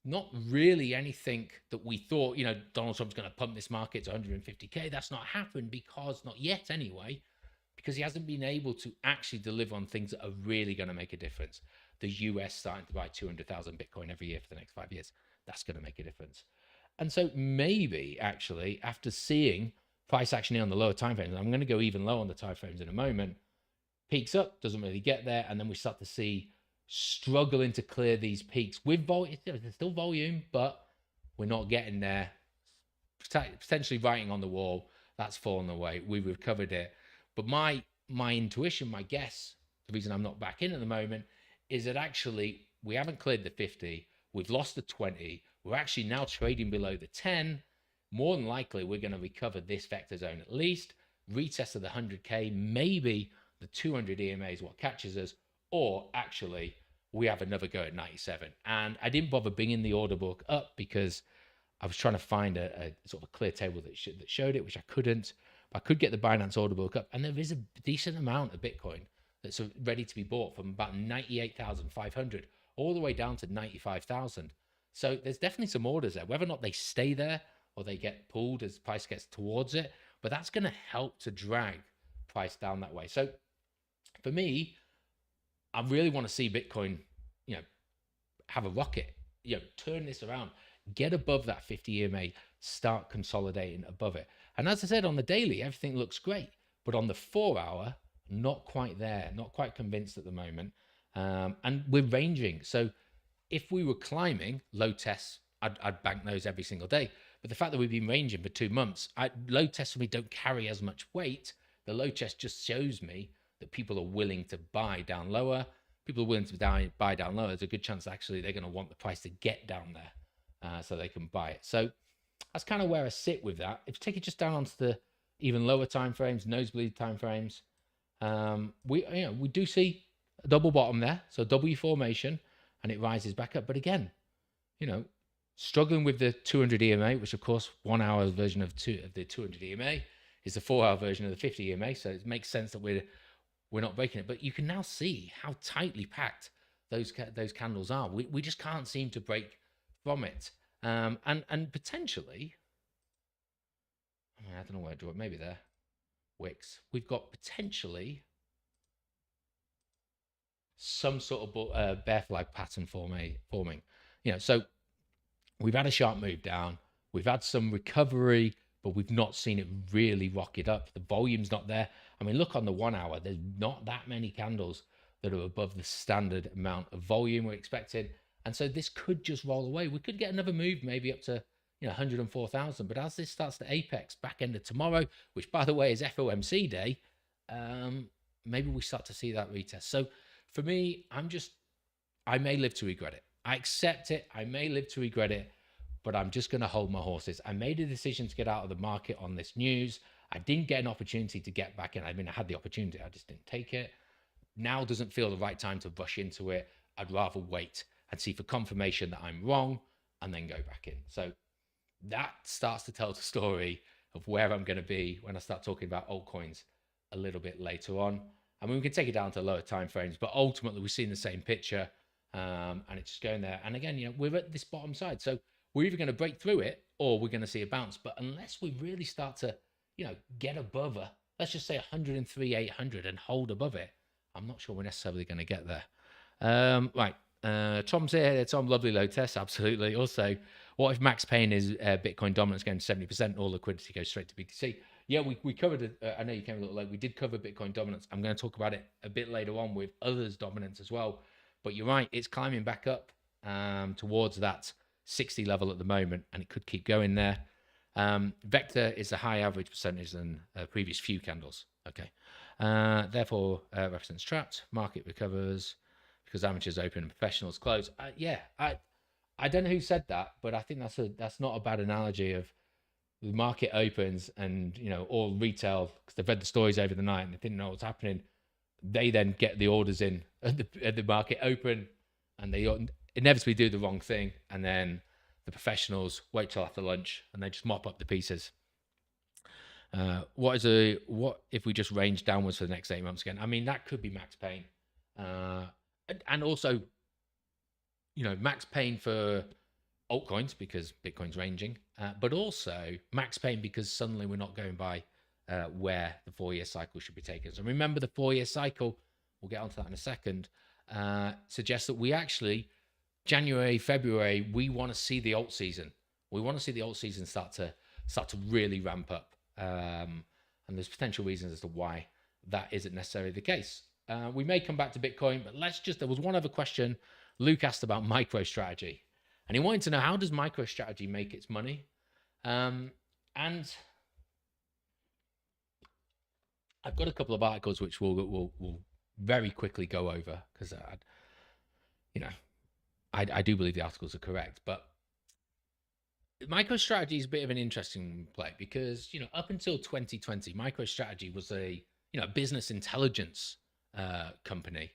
not really anything that we thought, Donald Trump's going to pump this market to 150K. That's not happened because, not yet anyway, because he hasn't been able to actually deliver on things that are really going to make a difference. The US starting to buy 200,000 Bitcoin every year for the next 5 years. That's going to make a difference. And so maybe actually after seeing price action here on the lower time frames, I'm going to go even low on the time frames in a moment, peaks up, doesn't really get there, and then we start to see struggling to clear these peaks with volume. There's still volume, but we're not getting there. Potentially writing on the wall, that's fallen away. We've recovered it. But my intuition, my guess, the reason I'm not back in at the moment is that actually we haven't cleared the 50. We've lost the 20. We're actually now trading below the 10. More than likely, we're going to recover this vector zone at least. Retest of the 100K, maybe the 200 EMA is what catches us, or actually we have another go at 97. And I didn't bother bringing the order book up because I was trying to find a sort of a clear table that showed it, which I couldn't. But I could get the Binance order book up, and there is a decent amount of Bitcoin that's ready to be bought from about 98,500 all the way down to 95,000. So there's definitely some orders there. Whether or not they stay there or they get pulled as price gets towards it, but that's going to help to drag price down that way. So for me, I really want to see Bitcoin, have a rocket, turn this around, get above that 50 EMA, start consolidating above it. And as I said, on the daily, everything looks great, but on the 4-hour, not quite there, not quite convinced at the moment. And we're ranging. So if we were climbing low tests, I'd bank those every single day. But the fact that we've been ranging for 2 months, low tests for me don't carry as much weight. The low test just shows me that people are willing to buy down lower. People are willing to buy down lower. There's a good chance actually they're going to want the price to get down there so they can buy it. So that's kind of where I sit with that. If you take it just down onto the even lower time frames, nosebleed time frames, we do see a double bottom there, so W formation, and it rises back up. But again, struggling with the 200 EMA, which of course 1 hour version of the 200 EMA is the 4-hour version of the 50 EMA. So it makes sense that we're not breaking it. But you can now see how tightly packed those candles are. We just can't seem to break from it. And potentially, I don't know where to draw it. Maybe there, wicks. We've got potentially some sort of bear flag pattern forming. So we've had a sharp move down. We've had some recovery, but we've not seen it really rocket up. The volume's not there. I mean, look on the 1 hour. There's not that many candles that are above the standard amount of volume we're expecting. And so this could just roll away. We could get another move, maybe up to 104,000. But as this starts to apex back end of tomorrow, which by the way is FOMC day, maybe we start to see that retest. So for me, I may live to regret it. I accept it. I may live to regret it. but I'm just going to hold my horses. I made a decision to get out of the market on this news. I didn't get an opportunity to get back in. I mean, I had the opportunity, I just didn't take it. Now doesn't feel the right time to rush into it. I'd rather wait and see for confirmation that I'm wrong and then go back in. So that starts to tell the story of where I'm going to be when I start talking about altcoins a little bit later on. I mean, we can take it down to lower time frames, but ultimately we're seeing the same picture, and it's just going there. And again, you know, we're at this bottom side, so we're either going to break through it or we're going to see a bounce. But unless we really start to, you know, get above let's just say 103,800 and hold above it, I'm not sure we're necessarily going to get there. Right. Tom's here. Tom, lovely low test. Absolutely. Also, what if Max Payne is Bitcoin dominance going to 70%? All liquidity goes straight to BTC. Yeah, we covered it. I know you came a little late. We did cover Bitcoin dominance. I'm going to talk about it a bit later on with others' dominance as well. But you're right. It's climbing back up towards that 60 level at the moment, and it could keep going there. Vector is a high average percentage than previous few candles. Okay. Therefore, represents trapped. Market recovers because amateurs open and professionals close. Yeah, I don't know who said that, but I think that's not a bad analogy of the market opens and, you know, all retail, because they've read the stories over the night and they didn't know what's happening. They then get the orders in at the market open, and they inevitably do the wrong thing. And then the professionals wait till after lunch and they just mop up the pieces. What if we just range downwards for the next 8 months again? I mean, that could be Max Payne. And also, you know, Max Payne for altcoins because Bitcoin's ranging, but also Max Payne because suddenly we're not going by where the 4-year cycle should be taken. So remember, the 4-year cycle, we'll get onto that in a second, suggests that we actually, January, February, we want to see the alt season. We want to see the alt season start to really ramp up. And there's potential reasons as to why that isn't necessarily the case. We may come back to Bitcoin, but there was one other question Luke asked about MicroStrategy, and he wanted to know, how does MicroStrategy make its money? And I've got a couple of articles which we'll very quickly go over, because I do believe the articles are correct, but MicroStrategy is a bit of an interesting play because, you know, up until 2020, MicroStrategy was a, you know, business intelligence company.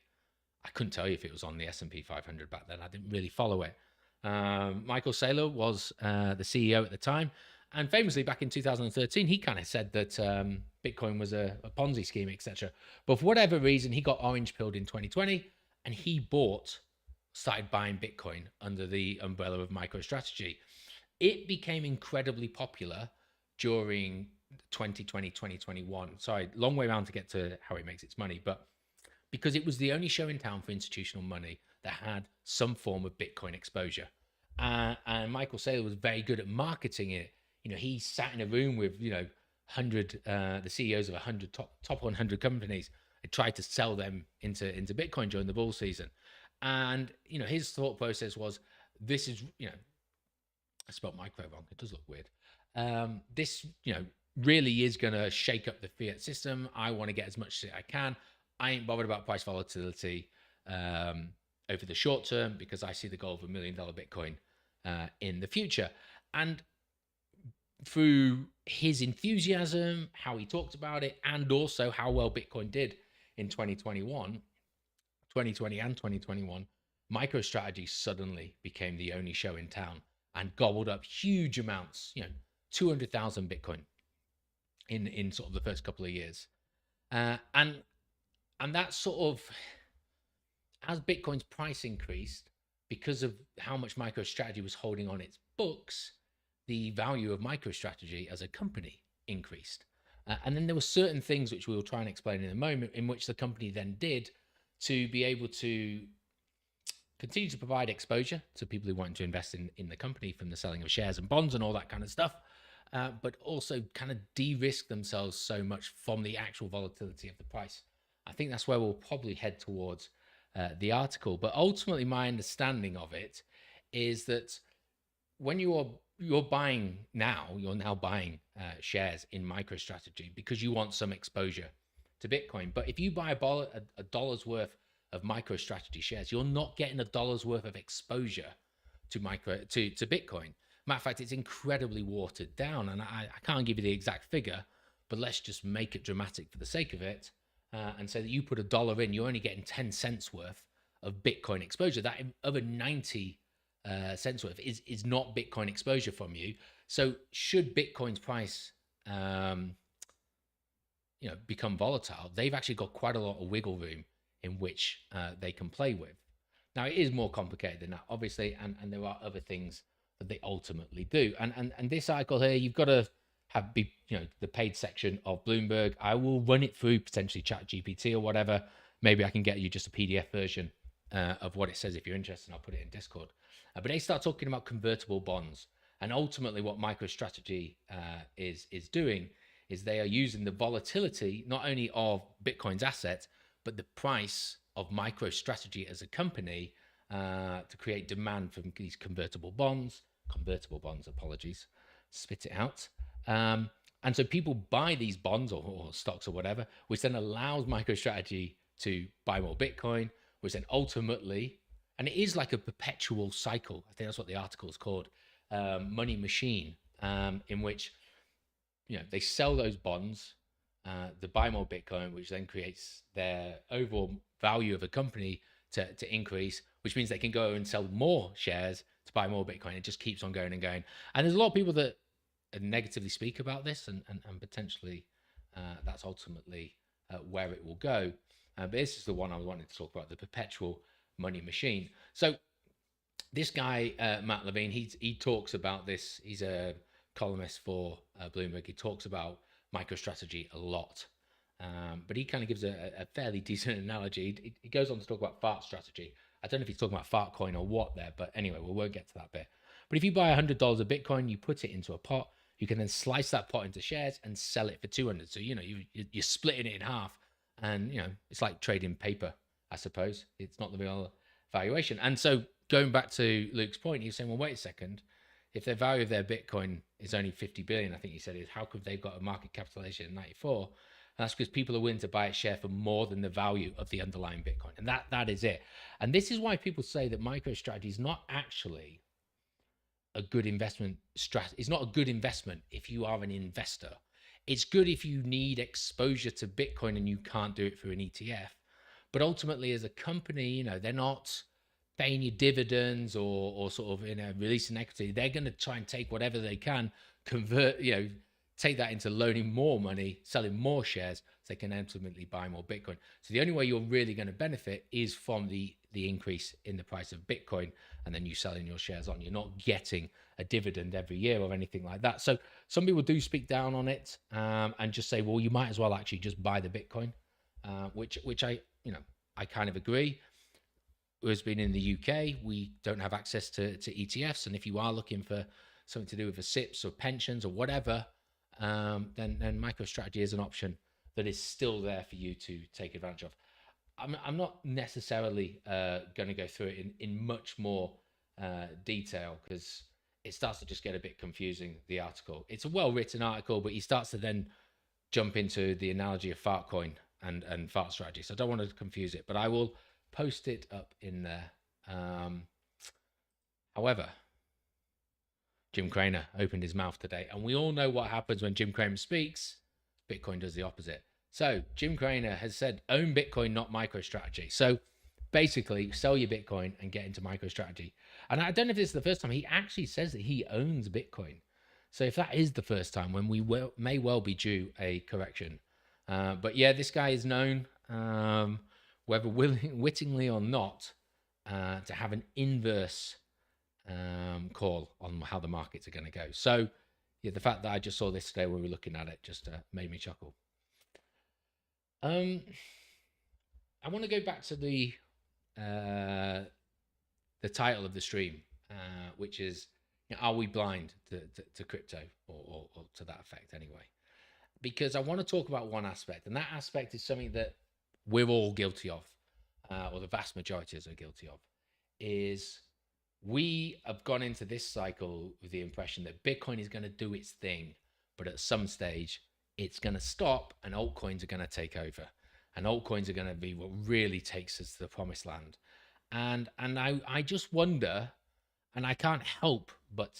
I couldn't tell you if it was on the S&P 500 back then. I didn't really follow it. Michael Saylor was the CEO at the time, and famously back in 2013, he kind of said that Bitcoin was a Ponzi scheme, etc. But for whatever reason, he got orange pilled in 2020, and he started buying Bitcoin under the umbrella of MicroStrategy. It became incredibly popular during 2020, 2021. Sorry, long way around to get to how it makes its money, but because it was the only show in town for institutional money that had some form of Bitcoin exposure. And Michael Saylor was very good at marketing it. You know, he sat in a room with, you know, the CEOs of 100 top 100 companies and tried to sell them into Bitcoin during the bull season. And, you know, his thought process was, this is, you know, I spelled micro wrong. It does look weird. This, you know, really is going to shake up the fiat system. I want to get as much as I can. I ain't bothered about price volatility over the short term, because I see the goal of $1 million Bitcoin in the future. And through his enthusiasm, how he talked about it, and also how well Bitcoin did in 2020 and 2021, MicroStrategy suddenly became the only show in town and gobbled up huge amounts, you know, 200,000 Bitcoin in sort of the first couple of years. And that sort of, as Bitcoin's price increased, because of how much MicroStrategy was holding on its books, the value of MicroStrategy as a company increased. And then there were certain things which we will try and explain in a moment, in which the company then did to be able to continue to provide exposure to people who want to invest in the company from the selling of shares and bonds and all that kind of stuff, but also kind of de-risk themselves so much from the actual volatility of the price. I think that's where we'll probably head towards the article. But ultimately, my understanding of it is that when you're buying now, you're now buying shares in MicroStrategy because you want some exposure to Bitcoin. But if you buy a dollar's worth of MicroStrategy shares, you're not getting a dollar's worth of exposure to Bitcoin. Matter of fact, it's incredibly watered down, and I can't give you the exact figure, but let's just make it dramatic for the sake of it, and say that you put $1 in, you're only getting 10 cents worth of Bitcoin exposure. That other 90 cents worth is not Bitcoin exposure from you. So should Bitcoin's price become volatile, they've actually got quite a lot of wiggle room in which they can play with. Now, it is more complicated than that, obviously, and there are other things that they ultimately do. And this article here, you've got to have the paid section of Bloomberg. I will run it through potentially ChatGPT or whatever. Maybe I can get you just a PDF version of what it says if you're interested, and I'll put it in Discord. But they start talking about convertible bonds, and ultimately what MicroStrategy is doing is they are using the volatility not only of Bitcoin's asset, but the price of MicroStrategy as a company to create demand for these convertible bonds, apologies, spit it out. And so people buy these bonds or stocks or whatever, which then allows MicroStrategy to buy more Bitcoin, which then ultimately, and it is like a perpetual cycle. I think that's what the article is called, money machine, in which they sell those bonds, they buy more Bitcoin, which then creates their overall value of a company to increase, which means they can go and sell more shares to buy more Bitcoin. It just keeps on going and going. And there's a lot of people that negatively speak about this, and potentially that's ultimately where it will go. But this is the one I wanted to talk about, the perpetual money machine. So this guy, Matt Levine, he talks about this. He's a columnist for Bloomberg. He talks about MicroStrategy a lot. But he kind of gives a fairly decent analogy. He goes on to talk about fart strategy. I don't know if he's talking about fart coin or what there, but anyway, we won't get to that bit. But if you buy $100 of Bitcoin, you put it into a pot, you can then slice that pot into shares and sell it for 200. So, you're splitting it in half, and, it's like trading paper, I suppose. It's not the real valuation. And so going back to Luke's point, he was saying, well, wait a second. If their value of their Bitcoin is only 50 billion, I think he said, is how could they've got a market capitalization in 94? And that's because people are willing to buy a share for more than the value of the underlying Bitcoin. And that is it. And this is why people say that MicroStrategy is not actually a good investment strategy. It's not a good investment if you are an investor. It's good if you need exposure to Bitcoin and you can't do it through an ETF. But ultimately, as a company, they're not paying you dividends or sort of releasing equity. They're going to try and take whatever they can, convert, take that into loaning more money, selling more shares, so they can ultimately buy more Bitcoin. So the only way you're really going to benefit is from the increase in the price of Bitcoin, and then you selling your shares on. You're not getting a dividend every year or anything like that. So some people do speak down on it and just say, well, you might as well actually just buy the Bitcoin, which I kind of agree. Who's been in the UK, we don't have access to ETFs, and if you are looking for something to do with the SIPs or pensions or whatever, then MicroStrategy is an option that is still there for you to take advantage of. I'm not necessarily going to go through it in much more detail, because it starts to just get a bit confusing, the article. It's a well-written article, but he starts to then jump into the analogy of fart coin and fart strategy. So I don't want to confuse it, but I will post it up in there. However, Jim Cramer opened his mouth today, and we all know what happens when Jim Cramer speaks. Bitcoin does the opposite. So Jim Cramer has said, own Bitcoin, not MicroStrategy. So basically, sell your Bitcoin and get into MicroStrategy. And I don't know if this is the first time he actually says that he owns Bitcoin. So if that is the first time, when we may well be due a correction. But yeah, this guy is known, whether wittingly or not, to have an inverse call on how the markets are going to go. So yeah, the fact that I just saw this today when we were looking at it just made me chuckle. I want to go back to the title of the stream, which is, are we blind to crypto, or to that effect anyway? Because I want to talk about one aspect, and that aspect is something that we're all guilty of, or the vast majority of us are guilty of, is we have gone into this cycle with the impression that Bitcoin is going to do its thing, but at some stage it's going to stop and altcoins are going to take over, and altcoins are going to be what really takes us to the promised land. And I just wonder, And I can't help but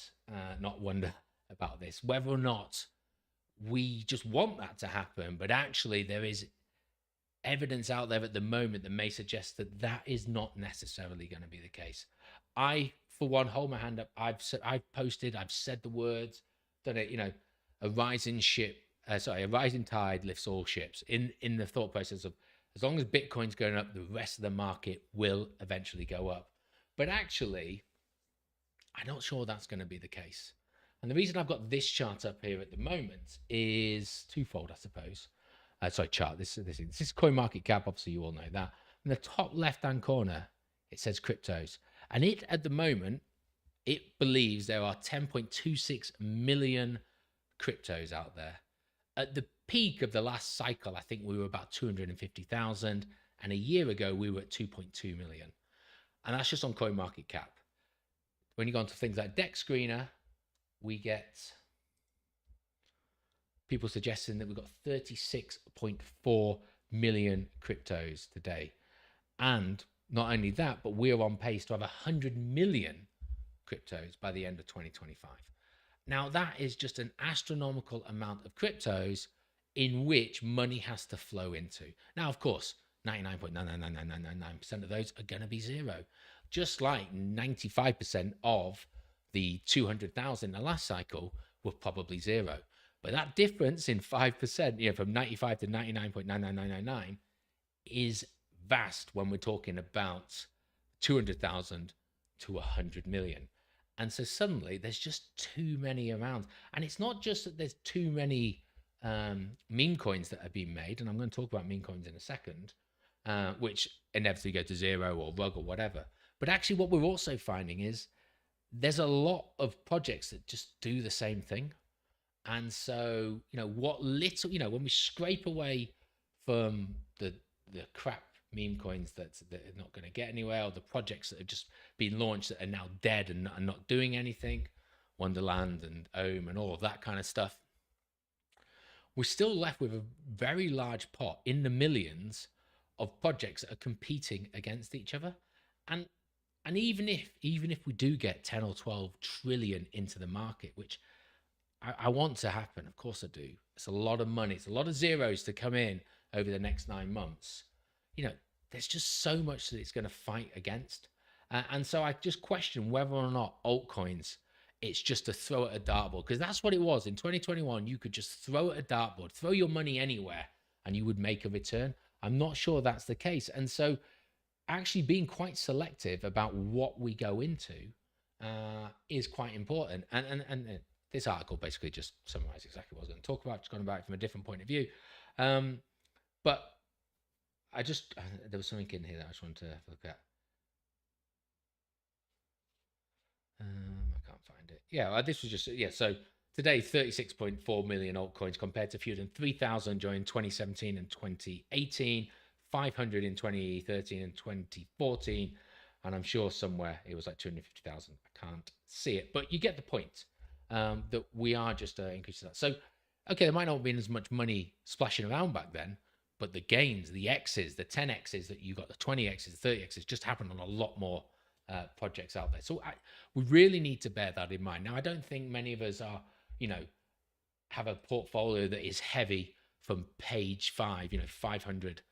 not wonder about this, whether or not we just want that to happen. But actually, there is evidence out there at the moment that may suggest that that is not necessarily going to be the case. I, for one, hold my hand up. I've posted, I've said the words, done it. A rising ship, a rising tide lifts all ships. In the thought process of, as long as Bitcoin's going up, the rest of the market will eventually go up. But actually, I'm not sure that's going to be the case. And the reason I've got this chart up here at the moment is twofold, I suppose. Chart. This is CoinMarketCap. Obviously, you all know that. In the top left-hand corner, it says cryptos. And it, at the moment, it believes there are 10.26 million cryptos out there. At the peak of the last cycle, I think we were about 250,000. And a year ago, we were at 2.2 million. And that's just on CoinMarketCap. When you go onto things like Dex Screener, we get people suggesting that we've got 36.4 million cryptos today. And not only that, but we're on pace to have 100 million cryptos by the end of 2025. Now, that is just an astronomical amount of cryptos in which money has to flow into. Now, of course, 99.99999% of those are going to be zero, just like 95% of the 200,000 in the last cycle were probably zero. But that difference in 5%, from 95 to 99.99999 is vast when we're talking about 200,000 to 100 million. And so suddenly there's just too many around. And it's not just that there's too many meme coins that are being made. And I'm going to talk about meme coins in a second, which inevitably go to zero or rug or whatever. But actually what we're also finding is there's a lot of projects that just do the same thing. And so, what little, when we scrape away from the crap meme coins that are not going to get anywhere, or the projects that have just been launched that are now dead and are not doing anything, Wonderland and Ohm and all of that kind of stuff, we're still left with a very large pot in the millions of projects that are competing against each other. And even if we do get 10 or 12 trillion into the market, which I want to happen, of course I do. It's a lot of money. It's a lot of zeros to come in over the next 9 months. There's just so much that it's going to fight against. And so I just question whether or not altcoins, it's just to throw at a dartboard, because that's what it was. In 2021, you could just throw at a dartboard, throw your money anywhere, and you would make a return. I'm not sure that's the case. And so actually being quite selective about what we go into is quite important. And this article basically just summarizes exactly what I was going to talk about, just gone about it from a different point of view. But there was something in here that I just wanted to look at. I can't find it. Yeah, this was just, so today, 36.4 million altcoins compared to fewer than 3,000 during 2017 and 2018, 500 in 2013 and 2014. And I'm sure somewhere it was like 250,000. I can't see it, but you get the point. That we are just increasing that. So, okay, there might not have been as much money splashing around back then, but the gains, the X's, the 10X's that you got, the 20X's, the 30X's just happened on a lot more projects out there. So we really need to bear that in mind. Now, I don't think many of us are, have a portfolio that is heavy from page 5, 500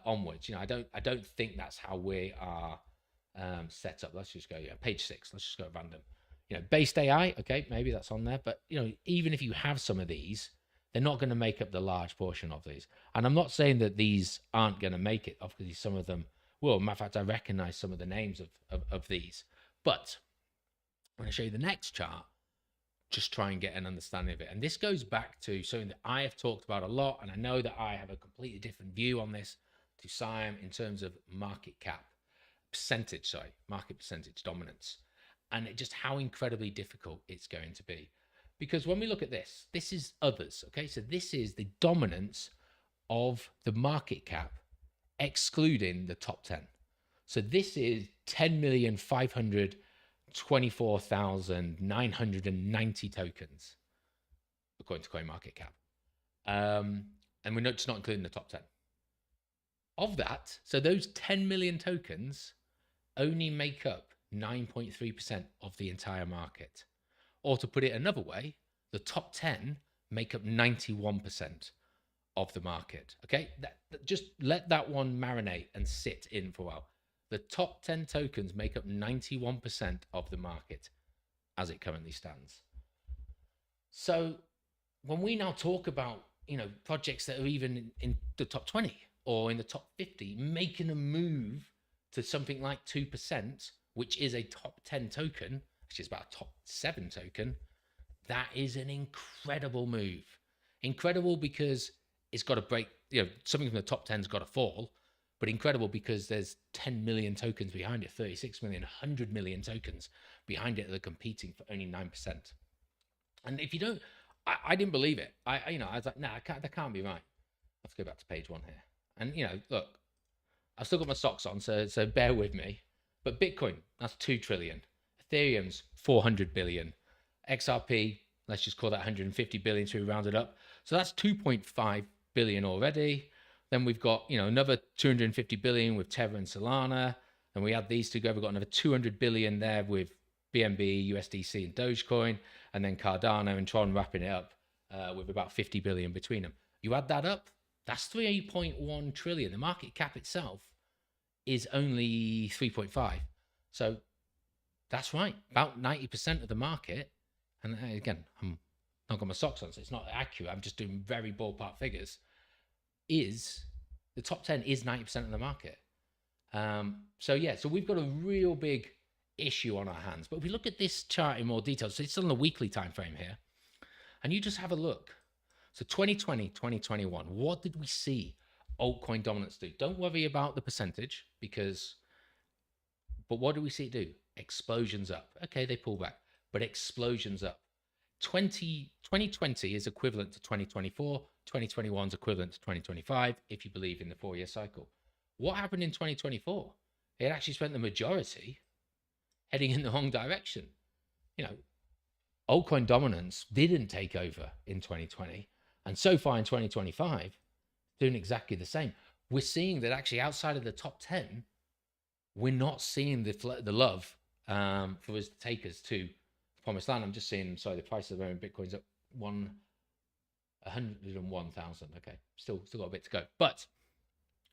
onwards. I don't think that's how we are set up. Let's just go, page 6. Let's just go at random. Based AI, okay, maybe that's on there. But, even if you have some of these, they're not going to make up the large portion of these. And I'm not saying that these aren't going to make it. Obviously, some of them will. Matter of fact, I recognize some of the names of these. But I'm going to show you the next chart, just try and get an understanding of it. And this goes back to something that I have talked about a lot. And I know that I have a completely different view on this to Siam in terms of market percentage dominance. And just how incredibly difficult it's going to be. Because when we look at this is others, okay? So this is the dominance of the market cap, excluding the top 10. So this is 10,524,990 tokens, according to CoinMarketCap. And we're not including the top 10. Of that, so those 10 million tokens only make up 9.3% of the entire market. Or to put it another way, the top 10 make up 91% of the market. Okay, just let that one marinate and sit in for a while. The top 10 tokens make up 91% of the market as it currently stands. So when we now talk about, projects that are even in the top 20 or in the top 50 making a move to something like 2%, which is a top 10 token, which is about a top 7 token, that is an incredible move. Incredible because it's got to break, something from the top 10's got to fall, but incredible because there's 10 million tokens behind it, 36 million, 100 million tokens behind it that are competing for only 9%. And if you don't, I didn't believe it. I was like, nah, that can't be right. Let's go back to page 1 here. And, look, I've still got my socks on, so bear with me. But Bitcoin, that's 2 trillion. Ethereum's 400 billion. XRP, let's just call that 150 billion to round it up. So that's 2.5 billion already. Then we've got, another 250 billion with Tether and Solana. And we add these together, we've got another 200 billion there with BNB, USDC, and Dogecoin. And then Cardano and Tron wrapping it up with about 50 billion between them. You add that up, that's 3.1 trillion. The market cap itself is only 3.5. So that's right, about 90% of the market. And again, I'm not got my socks on, so it's not accurate. I'm just doing very ballpark figures. Is the top 10 is 90% of the market. So we've got a real big issue on our hands. But if we look at this chart in more detail, so it's on the weekly time frame here, and you just have a look. So 2020, 2021, what did we see altcoin dominance do? Don't worry about the percentage but what do we see it do? Explosions up. Okay, they pull back, but explosions up. 2020 is equivalent to 2024. 2021 is equivalent to 2025, if you believe in the 4-year cycle. What happened in 2024? It actually spent the majority heading in the wrong direction. Altcoin dominance didn't take over in 2020. And so far in 2025, doing exactly the same. We're seeing that actually outside of the top 10, we're not seeing the love for us to take us to promised land. I'm just seeing, the price of Bitcoin's at 101,000. Okay, still got a bit to go. But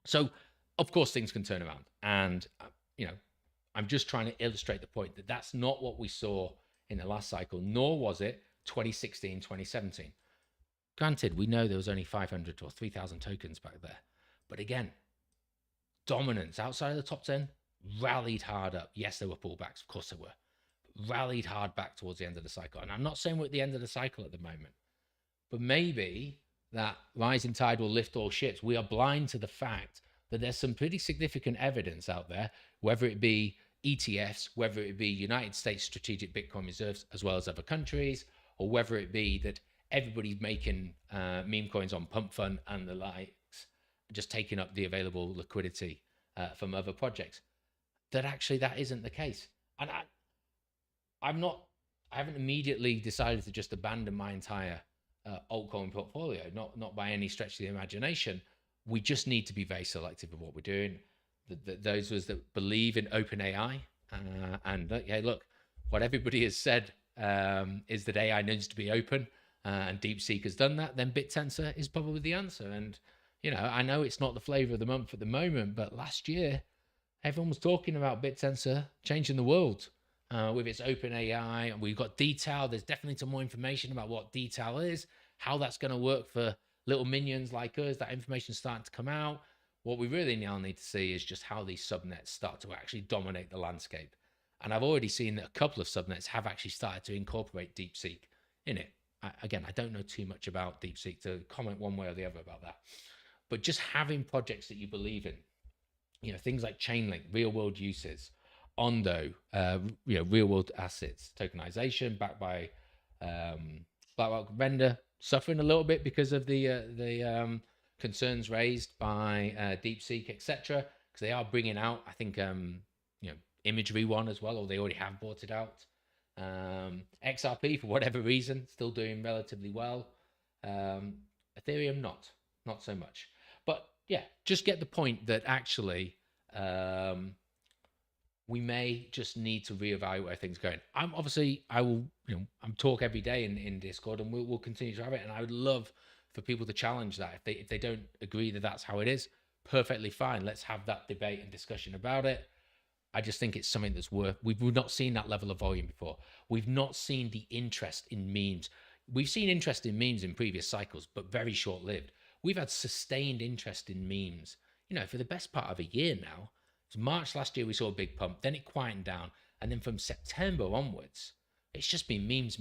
so of course things can turn around, and I'm just trying to illustrate the point that that's not what we saw in the last cycle, nor was it 2016, 2017. Granted, we know there was only 500 or 3,000 tokens back there, but again, dominance outside of the top 10 rallied hard up. Yes, there were pullbacks, of course there were. Rallied hard back towards the end of the cycle. And I'm not saying we're at the end of the cycle at the moment, but maybe that rising tide will lift all ships. We are blind to the fact that there's some pretty significant evidence out there, whether it be ETFs, whether it be United States strategic Bitcoin reserves, as well as other countries, or whether it be that everybody's making meme coins on Pump Fund and the likes, just taking up the available liquidity from other projects, that actually that isn't the case. And I haven't immediately decided to just abandon my entire altcoin portfolio, not by any stretch of the imagination. We just need to be very selective of what we're doing. Those of us that believe in OpenAI, look, what everybody has said is that AI needs to be open, and DeepSeek has done that, then BitTensor is probably the answer. And, I know it's not the flavor of the month at the moment, but last year, everyone was talking about BitTensor changing the world with its OpenAI. We've got detail. There's definitely some more information about what detail is, how that's going to work for little minions like us. That information's starting to come out. What we really now need to see is just how these subnets start to actually dominate the landscape. And I've already seen that a couple of subnets have actually started to incorporate DeepSeek in it. Again, I don't know too much about DeepSeek to comment one way or the other about that. But just having projects that you believe in, things like Chainlink, real world uses, Ondo, real world assets, tokenization backed by BlackRock vendor, suffering a little bit because of the concerns raised by DeepSeek, etc. Because they are bringing out, I think, imagery one as well, or they already have bought it out. XRP, for whatever reason, still doing relatively well. Ethereum, not so much. But yeah, just get the point that actually we may just need to reevaluate where things are going. I will, I'm talk every day in Discord, and we'll continue to have it. And I would love for people to challenge that. If they don't agree that that's how it is, perfectly fine. Let's have that debate and discussion about it. I just think it's something that's we've not seen that level of volume before. We've not seen the interest in memes. We've seen interest in memes in previous cycles, but very short-lived. We've had sustained interest in memes, for the best part of a year now. So March last year, we saw a big pump, then it quietened down. And then from September onwards, it's just been memes.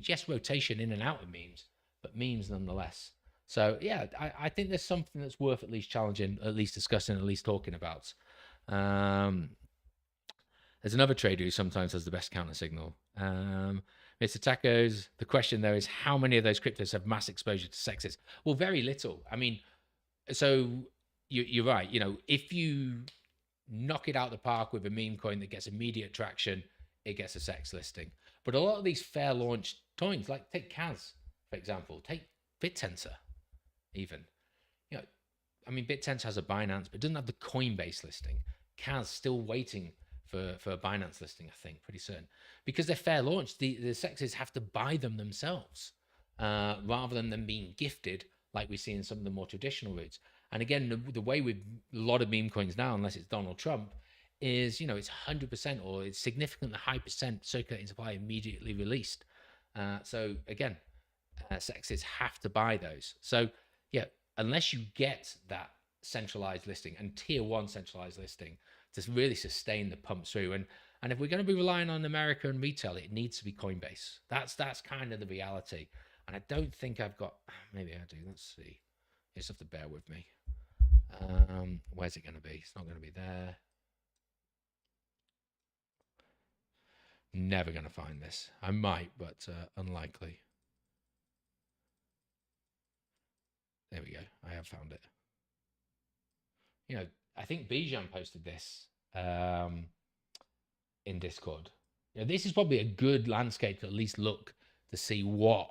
Yes, rotation in and out of memes, but memes nonetheless. So yeah, I think there's something that's worth at least challenging, at least discussing, at least talking about. There's another trader who sometimes has the best counter signal. Mr. Tacos, the question there is, how many of those cryptos have mass exposure to sexes? Well, very little. I mean, so you're right. If you knock it out the park with a meme coin that gets immediate traction, it gets a sex listing. But a lot of these fair launch coins, like take Kaz, for example, take BitTensor even. BitTensor has a Binance, but it doesn't have the Coinbase listing. Kaz still waiting for a Binance listing, I think, pretty soon. Because they're fair launch, the sexes have to buy them themselves rather than them being gifted like we see in some of the more traditional routes. And again, the way with a lot of meme coins now, unless it's Donald Trump, is, it's 100% or it's significantly high percent circulating supply immediately released. So again, sexes have to buy those. So yeah, unless you get that centralized listing and tier one centralized listing to really sustain the pump through. And if we're going to be relying on American retail, it needs to be Coinbase. That's kind of the reality. And I don't think I've got, maybe I do. Let's see. You just have to bear with me. Where's it going to be? It's not going to be there. Never going to find this. I might, but unlikely. There we go. I have found it. I think Bijan posted this in Discord. This is probably a good landscape to at least look to see what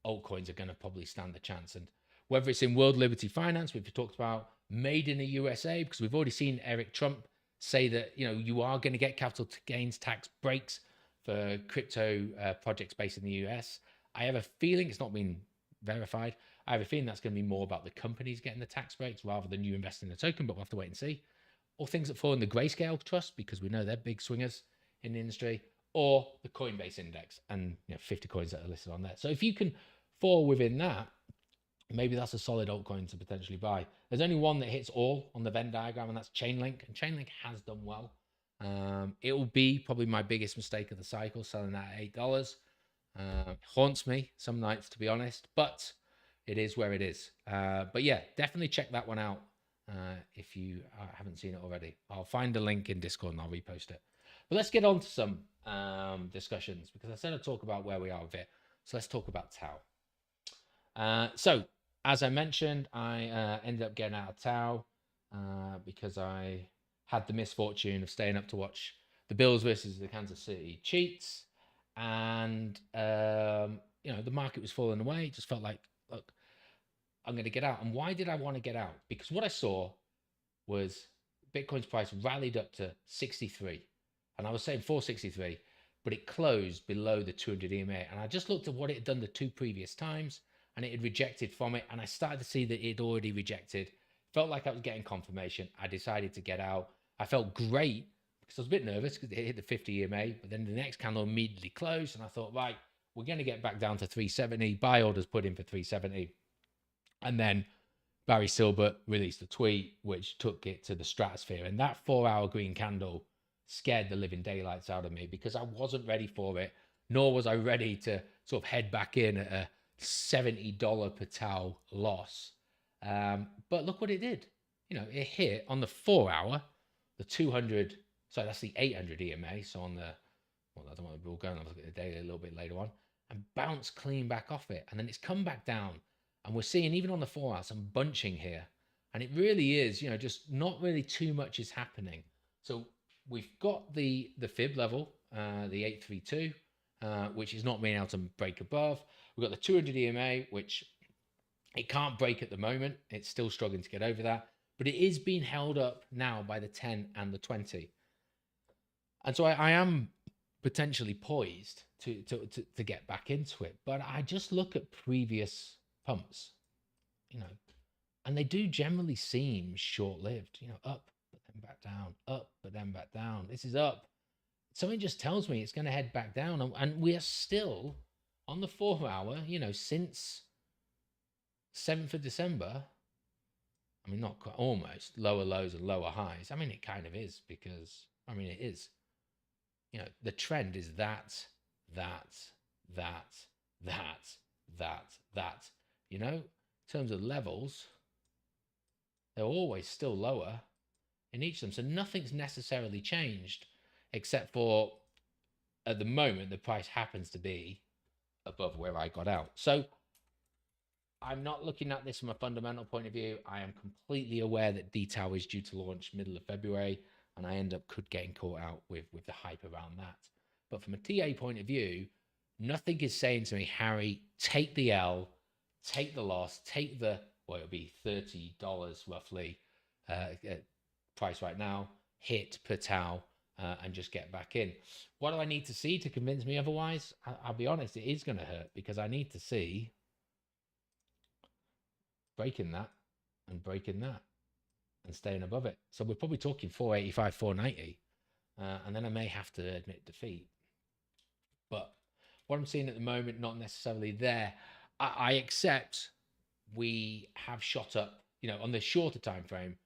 altcoins are going to probably stand a chance. And whether it's in World Liberty Finance, which we talked about, made in the USA, because we've already seen Eric Trump say that, you are going to get capital gains tax breaks for crypto projects based in the US. I have a feeling, it's not been verified, I have a feeling that's going to be more about the companies getting the tax breaks rather than you investing in the token, but we'll have to wait and see. Or things that fall in the Grayscale Trust, because we know they're big swingers in the industry, or the Coinbase Index, and 50 coins that are listed on there. So if you can fall within that, maybe that's a solid altcoin to potentially buy. There's only one that hits all on the Venn diagram, and that's Chainlink. And Chainlink has done well. It will be probably my biggest mistake of the cycle, selling that at $8. Haunts me some nights, to be honest, but it is where it is. But yeah, definitely check that one out if you haven't seen it already. I'll find a link in Discord and I'll repost it. But let's get on to some discussions, because I said I'd talk about where we are with it. So let's talk about Tau. So as I mentioned, I ended up getting out of Tau because I had the misfortune of staying up to watch the Bills versus the Kansas City Chiefs. And, the market was falling away. It just felt like, look, I'm going to get out. And why did I want to get out? Because what I saw was Bitcoin's price rallied up to 63. And I was saying 463, but it closed below the 200 EMA. And I just looked at what it had done the two previous times, and it had rejected from it. And I started to see that it had already rejected. Felt like I was getting confirmation. I decided to get out. I felt great because I was a bit nervous because it hit the 50 EMA, but then the next candle immediately closed. And I thought, right, we're going to get back down to 370. Buy orders put in for 370. And then Barry Silbert released a tweet which took it to the stratosphere. And that 4-hour green candle scared the living daylights out of me, because I wasn't ready for it, nor was I ready to sort of head back in at a $70 per Tau loss. But look what it did. It hit on the 4-hour, the 200, so that's the 800 EMA. So on the, I don't want to, we'll go and look at the daily a little bit later on, and bounce clean back off it. And then it's come back down. And we're seeing, even on the 4-hour, some bunching here. And it really is, just not really too much is happening. So we've got the fib level, the 832, which is not being able to break above. We've got the 200 EMA, which it can't break at the moment. It's still struggling to get over that. But it is being held up now by the 10 and the 20. And so I am potentially poised to get back into it. But I just look at previous pumps, you know, and they do generally seem short-lived, you know, up, but then back down, up, but then back down. This is up. Something just tells me it's going to head back down. And we are still on the 4-hour, you know, since 7th of December. I mean, not quite, almost lower lows and lower highs. I mean, it kind of is because, I mean, it is. You know, the trend is that. You know, in terms of levels, they're always still lower in each of them. So nothing's necessarily changed, except for at the moment, the price happens to be above where I got out. So I'm not looking at this from a fundamental point of view. I am completely aware that DTAO is due to launch middle of February, and I end up getting caught out with the hype around that. But from a TA point of view, nothing is saying to me, Harry, take the L, take the loss, take the, well, it'll be $30 roughly price right now, hit per tau, and just get back in. What do I need to see to convince me otherwise? I'll be honest, it is going to hurt because I need to see breaking that and breaking that and staying above it. So we're probably talking 485, 490, and then I may have to admit defeat. But what I'm seeing at the moment, not necessarily there. I accept we have shot up, you know, on the shorter time frame,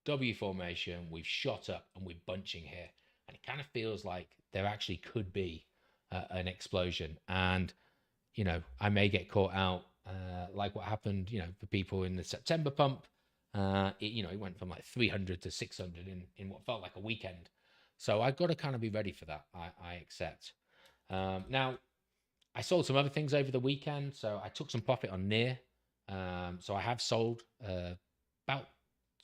W formation, we've shot up and we're bunching here. And it kind of feels like there actually could be an explosion. And, you know, I may get caught out like what happened, you know, for people in the September pump. You know, it went from like 300 to 600 in what felt like a weekend. So I've got to kind of be ready for that. I accept. Now, I sold some other things over the weekend. So I took some profit on NEAR. So I have sold about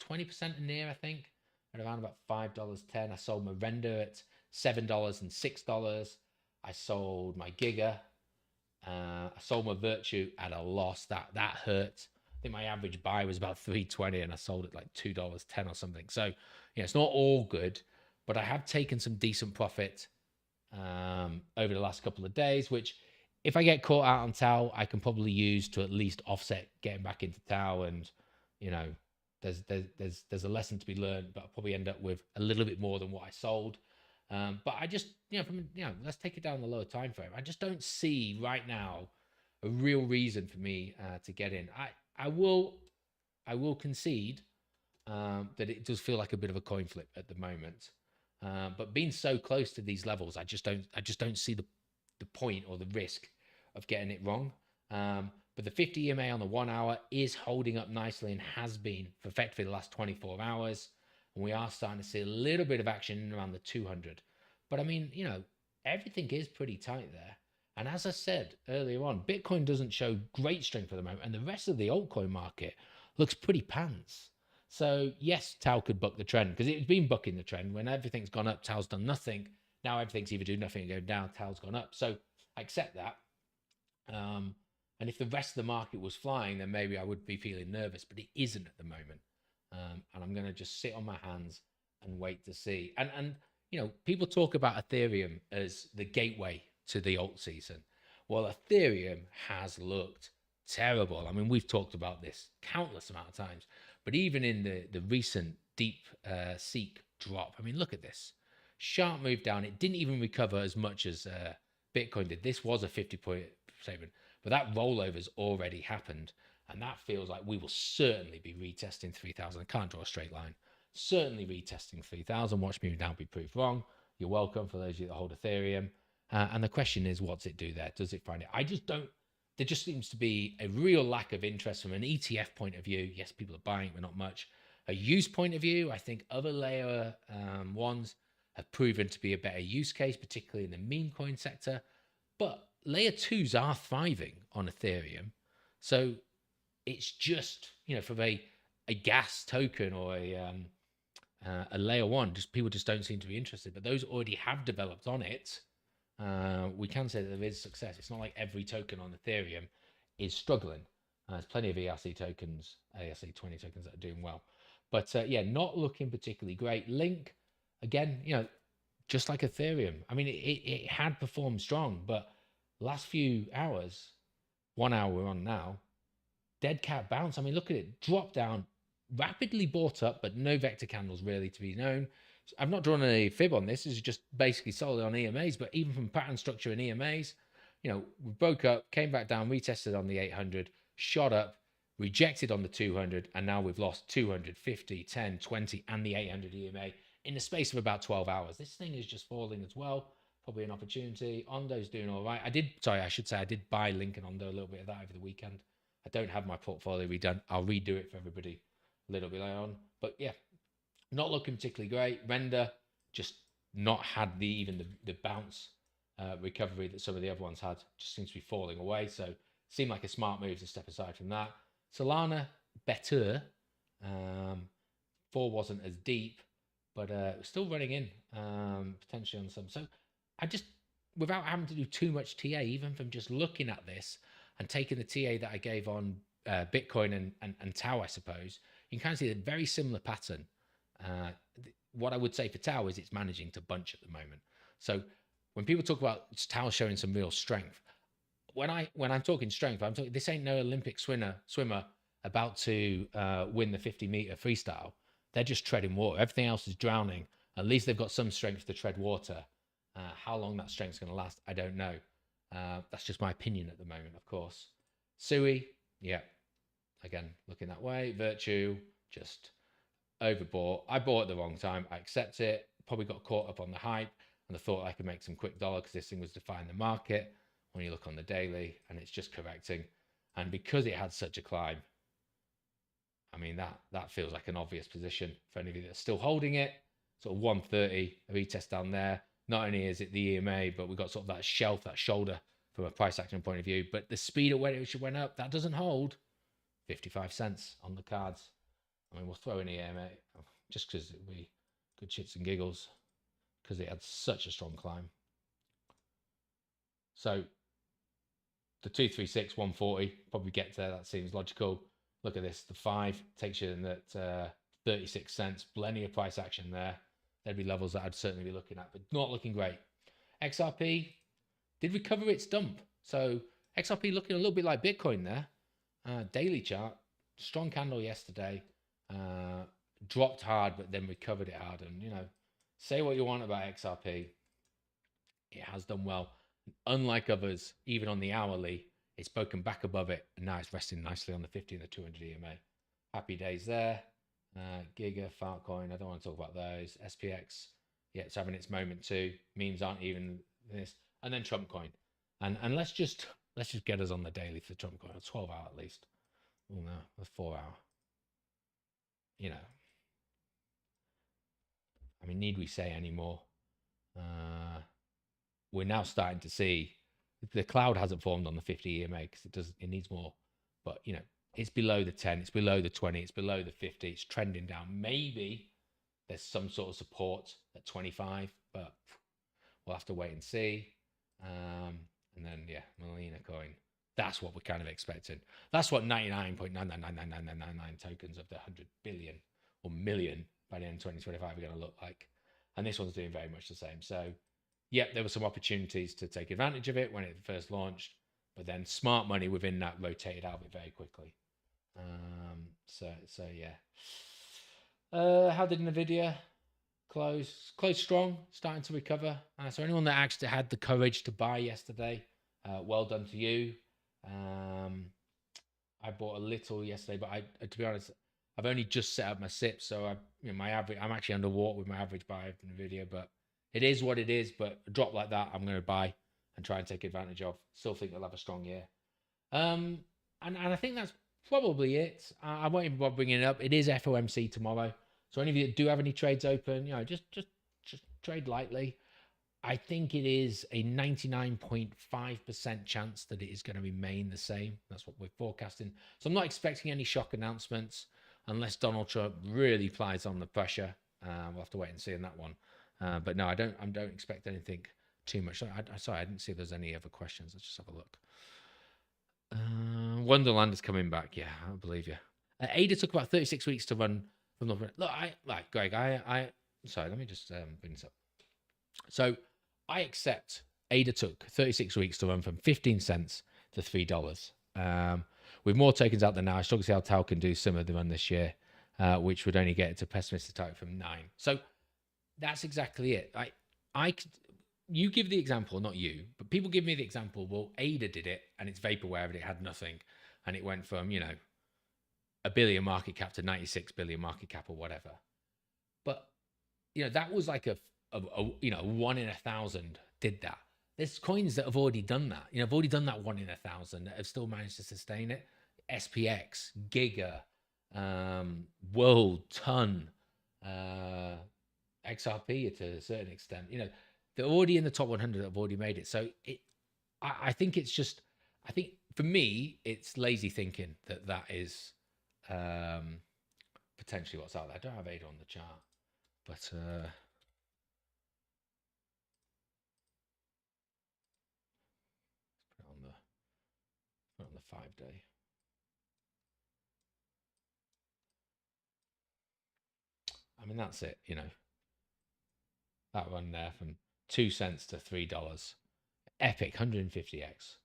20% in NEAR, I think, at around about $5.10. I sold my render at $7 and $6. I sold my Giga. I sold my Virtue at a loss. That hurt. I think my average buy was about $3.20 and I sold it like $2.10 or something. So, you know, it's not all good, but I have taken some decent profit over the last couple of days, which if I get caught out on Tau, I can probably use to at least offset getting back into Tau. And, you know, there's a lesson to be learned, but I'll probably end up with a little bit more than what I sold. But I just, you know, let's take it down the lower time frame. I just don't see right now a real reason for me to get in. I will concede that it does feel like a bit of a coin flip at the moment. But being so close to these levels, I just don't see the point or the risk of getting it wrong. But the 50 EMA on the 1 hour is holding up nicely and has been for effectively the last 24 hours. And we are starting to see a little bit of action around the 200. But I mean, you know, everything is pretty tight there. And as I said earlier on, Bitcoin doesn't show great strength at the moment, and the rest of the altcoin market looks pretty pants. So yes, Tau could buck the trend because it's been bucking the trend. When everything's gone up, Tau's done nothing. Now everything's either doing nothing or going down, Tau's gone up. So I accept that. And if the rest of the market was flying, then maybe I would be feeling nervous, but it isn't at the moment. And I'm going to just sit on my hands and wait to see. And you know, people talk about Ethereum as the gateway to the alt season. Well, Ethereum has looked terrible. I mean, we've talked about this countless amount of times, but even in the recent DeepSeek drop, I mean, look at this. Sharp move down. It didn't even recover as much as Bitcoin did. This was a 50-point statement, but that rollover's already happened. And that feels like we will certainly be retesting 3,000. I can't draw a straight line. Certainly retesting 3,000. Watch me now be proved wrong. You're welcome for those of you that hold Ethereum. And the question is, what's it do there? Does it find it? I just don't. There just seems to be a real lack of interest from an ETF point of view. Yes, people are buying, but not much. A use point of view, I think other layer ones have proven to be a better use case, particularly in the meme coin sector. But layer twos are thriving on Ethereum. So it's just, you know, from a gas token or a layer one, just people just don't seem to be interested. But those already have developed on it. We can say that there is success. It's not like every token on Ethereum is struggling. There's plenty of ERC tokens, ERC20 tokens that are doing well. But yeah, not looking particularly great. Link, again, you know, just like Ethereum. I mean, it had performed strong, but last few hours, 1 hour we're on now, dead cat bounce. I mean, look at it, drop down, rapidly bought up, but no vector candles really to be known. I've not drawn a fib on this. This is just basically solely on EMAs, but even from pattern structure and EMAs, you know, we broke up, came back down, retested on the 800, shot up, rejected on the 200, and now we've lost 200, 50, 10, 20, and the 800 EMA in the space of about 12 hours. This thing is just falling as well. Probably an opportunity. Ondo's doing all right. I should say I did buy Link and Ondo, a little bit of that over the weekend. I don't have my portfolio redone. I'll redo it for everybody a little bit later on. But yeah, not looking particularly great. Render just not had even the bounce recovery that some of the other ones had. Just seems to be falling away. So seemed like a smart move to step aside from that. Solana, better. 4 wasn't as deep, but still running in potentially on some. So I just, without having to do too much TA, even from just looking at this and taking the TA that I gave on Bitcoin and Tau, I suppose, you can kind of see a very similar pattern. What I would say for Tau is it's managing to bunch at the moment. So when people talk about Tau showing some real strength, when I'm talking strength, I'm talking, this ain't no Olympic swimmer about to win the 50-meter freestyle. They're just treading water. Everything else is drowning. At least they've got some strength to tread water. How long that strength's going to last, I don't know. That's just my opinion at the moment, of course. Sui, yeah, again, looking that way. Virtue, just overbought. I bought at the wrong time. I accept it. Probably got caught up on the hype and I thought I could make some quick dollar because this thing was defying the market. When you look on the daily and it's just correcting. And because it had such a climb, I mean, that feels like an obvious position for any of you that's still holding it. Sort of 130, a retest down there. Not only is it the EMA, but we've got sort of that shelf, that shoulder from a price action point of view. But the speed at which it went up, that doesn't hold. 55 cents on the cards. I mean, we'll throw in EMA just because it'll be good shits and giggles because it had such a strong climb. So the 236, 140, probably get there. That seems logical. Look at this. The 5 takes you in at 36 cents. Plenty of price action there. There'd be levels that I'd certainly be looking at, but not looking great. XRP did recover its dump. So XRP looking a little bit like Bitcoin there. Daily chart, strong candle yesterday. Dropped hard, but then recovered it hard. And, you know, say what you want about XRP. It has done well. Unlike others, even on the hourly, it's broken back above it. And now it's resting nicely on the 50 and the 200 EMA. Happy days there. Giga, Altcoin, I don't want to talk about those. SPX, yeah, it's having its moment too. Memes aren't even this. And then Trump coin. And let's just get us on the daily for Trump coin. 12 hour at least. Oh no, a 4 hour. You know. I mean, need we say any more? We're now starting to see the cloud hasn't formed on the 50 EMA because it needs more. But you know, it's below the 10, it's below the 20, it's below the 50, it's trending down. Maybe there's some sort of support at 25, but we'll have to wait and see. And then, yeah, Molina coin. That's what we're kind of expecting. That's what 99.9999999 tokens of the 100 billion or million by the end of 2025 are going to look like. And this one's doing very much the same. So, yeah, there were some opportunities to take advantage of it when it first launched, but then smart money within that rotated out of it very quickly. So yeah. How did NVIDIA close? Close strong, starting to recover. So anyone that actually had the courage to buy yesterday, well done to you. I bought a little yesterday, but to be honest, I've only just set up my SIP, so my average, I'm actually underwater with my average buy of NVIDIA, but it is what it is. But a drop like that, I'm going to buy and try and take advantage of. Still think they'll have a strong year. And I think that's probably it. I won't even bother bringing it up. It is FOMC tomorrow. So any of you that do have any trades open, you know, just trade lightly. I think it is a 99.5% chance that it is going to remain the same. That's what we're forecasting. So I'm not expecting any shock announcements unless Donald Trump really applies on the pressure. We'll have to wait and see on that one. But no, I don't expect anything too much. Sorry, I didn't see if there's any other questions. Let's just have a look. Wonderland is coming back. Yeah, I believe you. Ada took about 36 weeks to run from the. Look, Greg. Sorry. Let me just bring this up. So I accept ADA took 36 weeks to run from 15 cents to $3. With more tokens out there now, I struggle to see how Tau can do similar to run this year, which would only get it to pessimistic target from 9. So that's exactly it. You give the example, not you, but people give me the example. Well, ADA did it, and it's vaporware, but it had nothing, and it went from $1 billion market cap to 96 billion market cap or whatever. But that was like a 1 in 1,000 did that. There's coins that have already done that. Have already done that 1 in 1,000 that have still managed to sustain it. SPX, Giga, World, Ton, XRP to a certain extent. They're already in the top 100 that have already made it. So I think it's just, I think for me, it's lazy thinking that is potentially what's out there. I don't have ADA on the chart, but put it on the 5-day. I mean, that's it, that one there from 2 cents to $3. Epic 150x,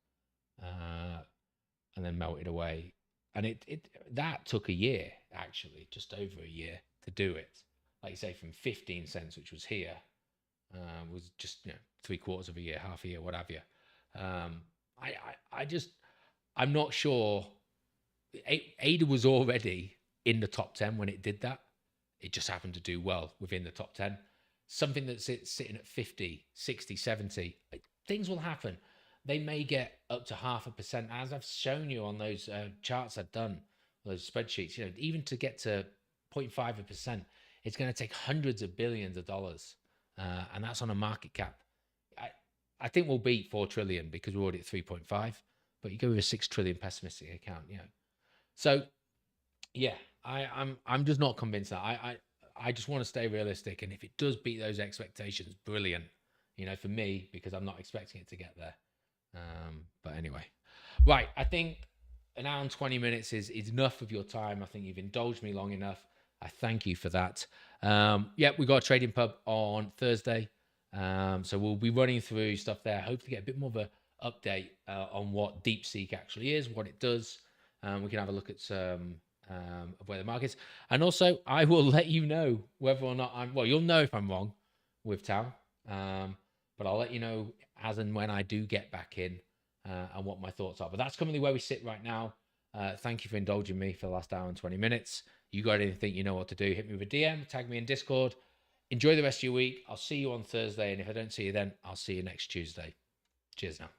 and then melted away. And that took a year, actually, just over a year to do it. Like you say, from 15 cents, which was here, was just 3/4 of a year, half a year, what have you. I'm not sure. ADA was already in the top 10 when it did that. It just happened to do well within the top 10. Something that's sitting at 50, 60, 70, things will happen. They may get up to 0.5%, as I've shown you on those charts I've done, those spreadsheets. Even to get to 0.5%, it's going to take hundreds of billions of dollars, and that's on a market cap. I think we'll beat 4 trillion because we're already at 3.5. But you go with a 6 trillion pessimistic account, So, yeah, I'm just not convinced that. I just want to stay realistic, and if it does beat those expectations, brilliant. For me, because I'm not expecting it to get there. But anyway, right. I think an hour and 20 minutes is enough of your time. I think you've indulged me long enough. I thank you for that. We got a trading pub on Thursday. So we'll be running through stuff there. Hopefully get a bit more of a update on what DeepSeek actually is, what it does. We can have a look at some of where the market is. And also, I will let you know whether or not you'll know if I'm wrong with Tau. But I'll let you know as and when I do get back in and what my thoughts are. But that's currently where we sit right now. Thank you for indulging me for the last hour and 20 minutes. You got anything, you know what to do. Hit me with a DM, tag me in Discord. Enjoy the rest of your week. I'll see you on Thursday. And if I don't see you then, I'll see you next Tuesday. Cheers now.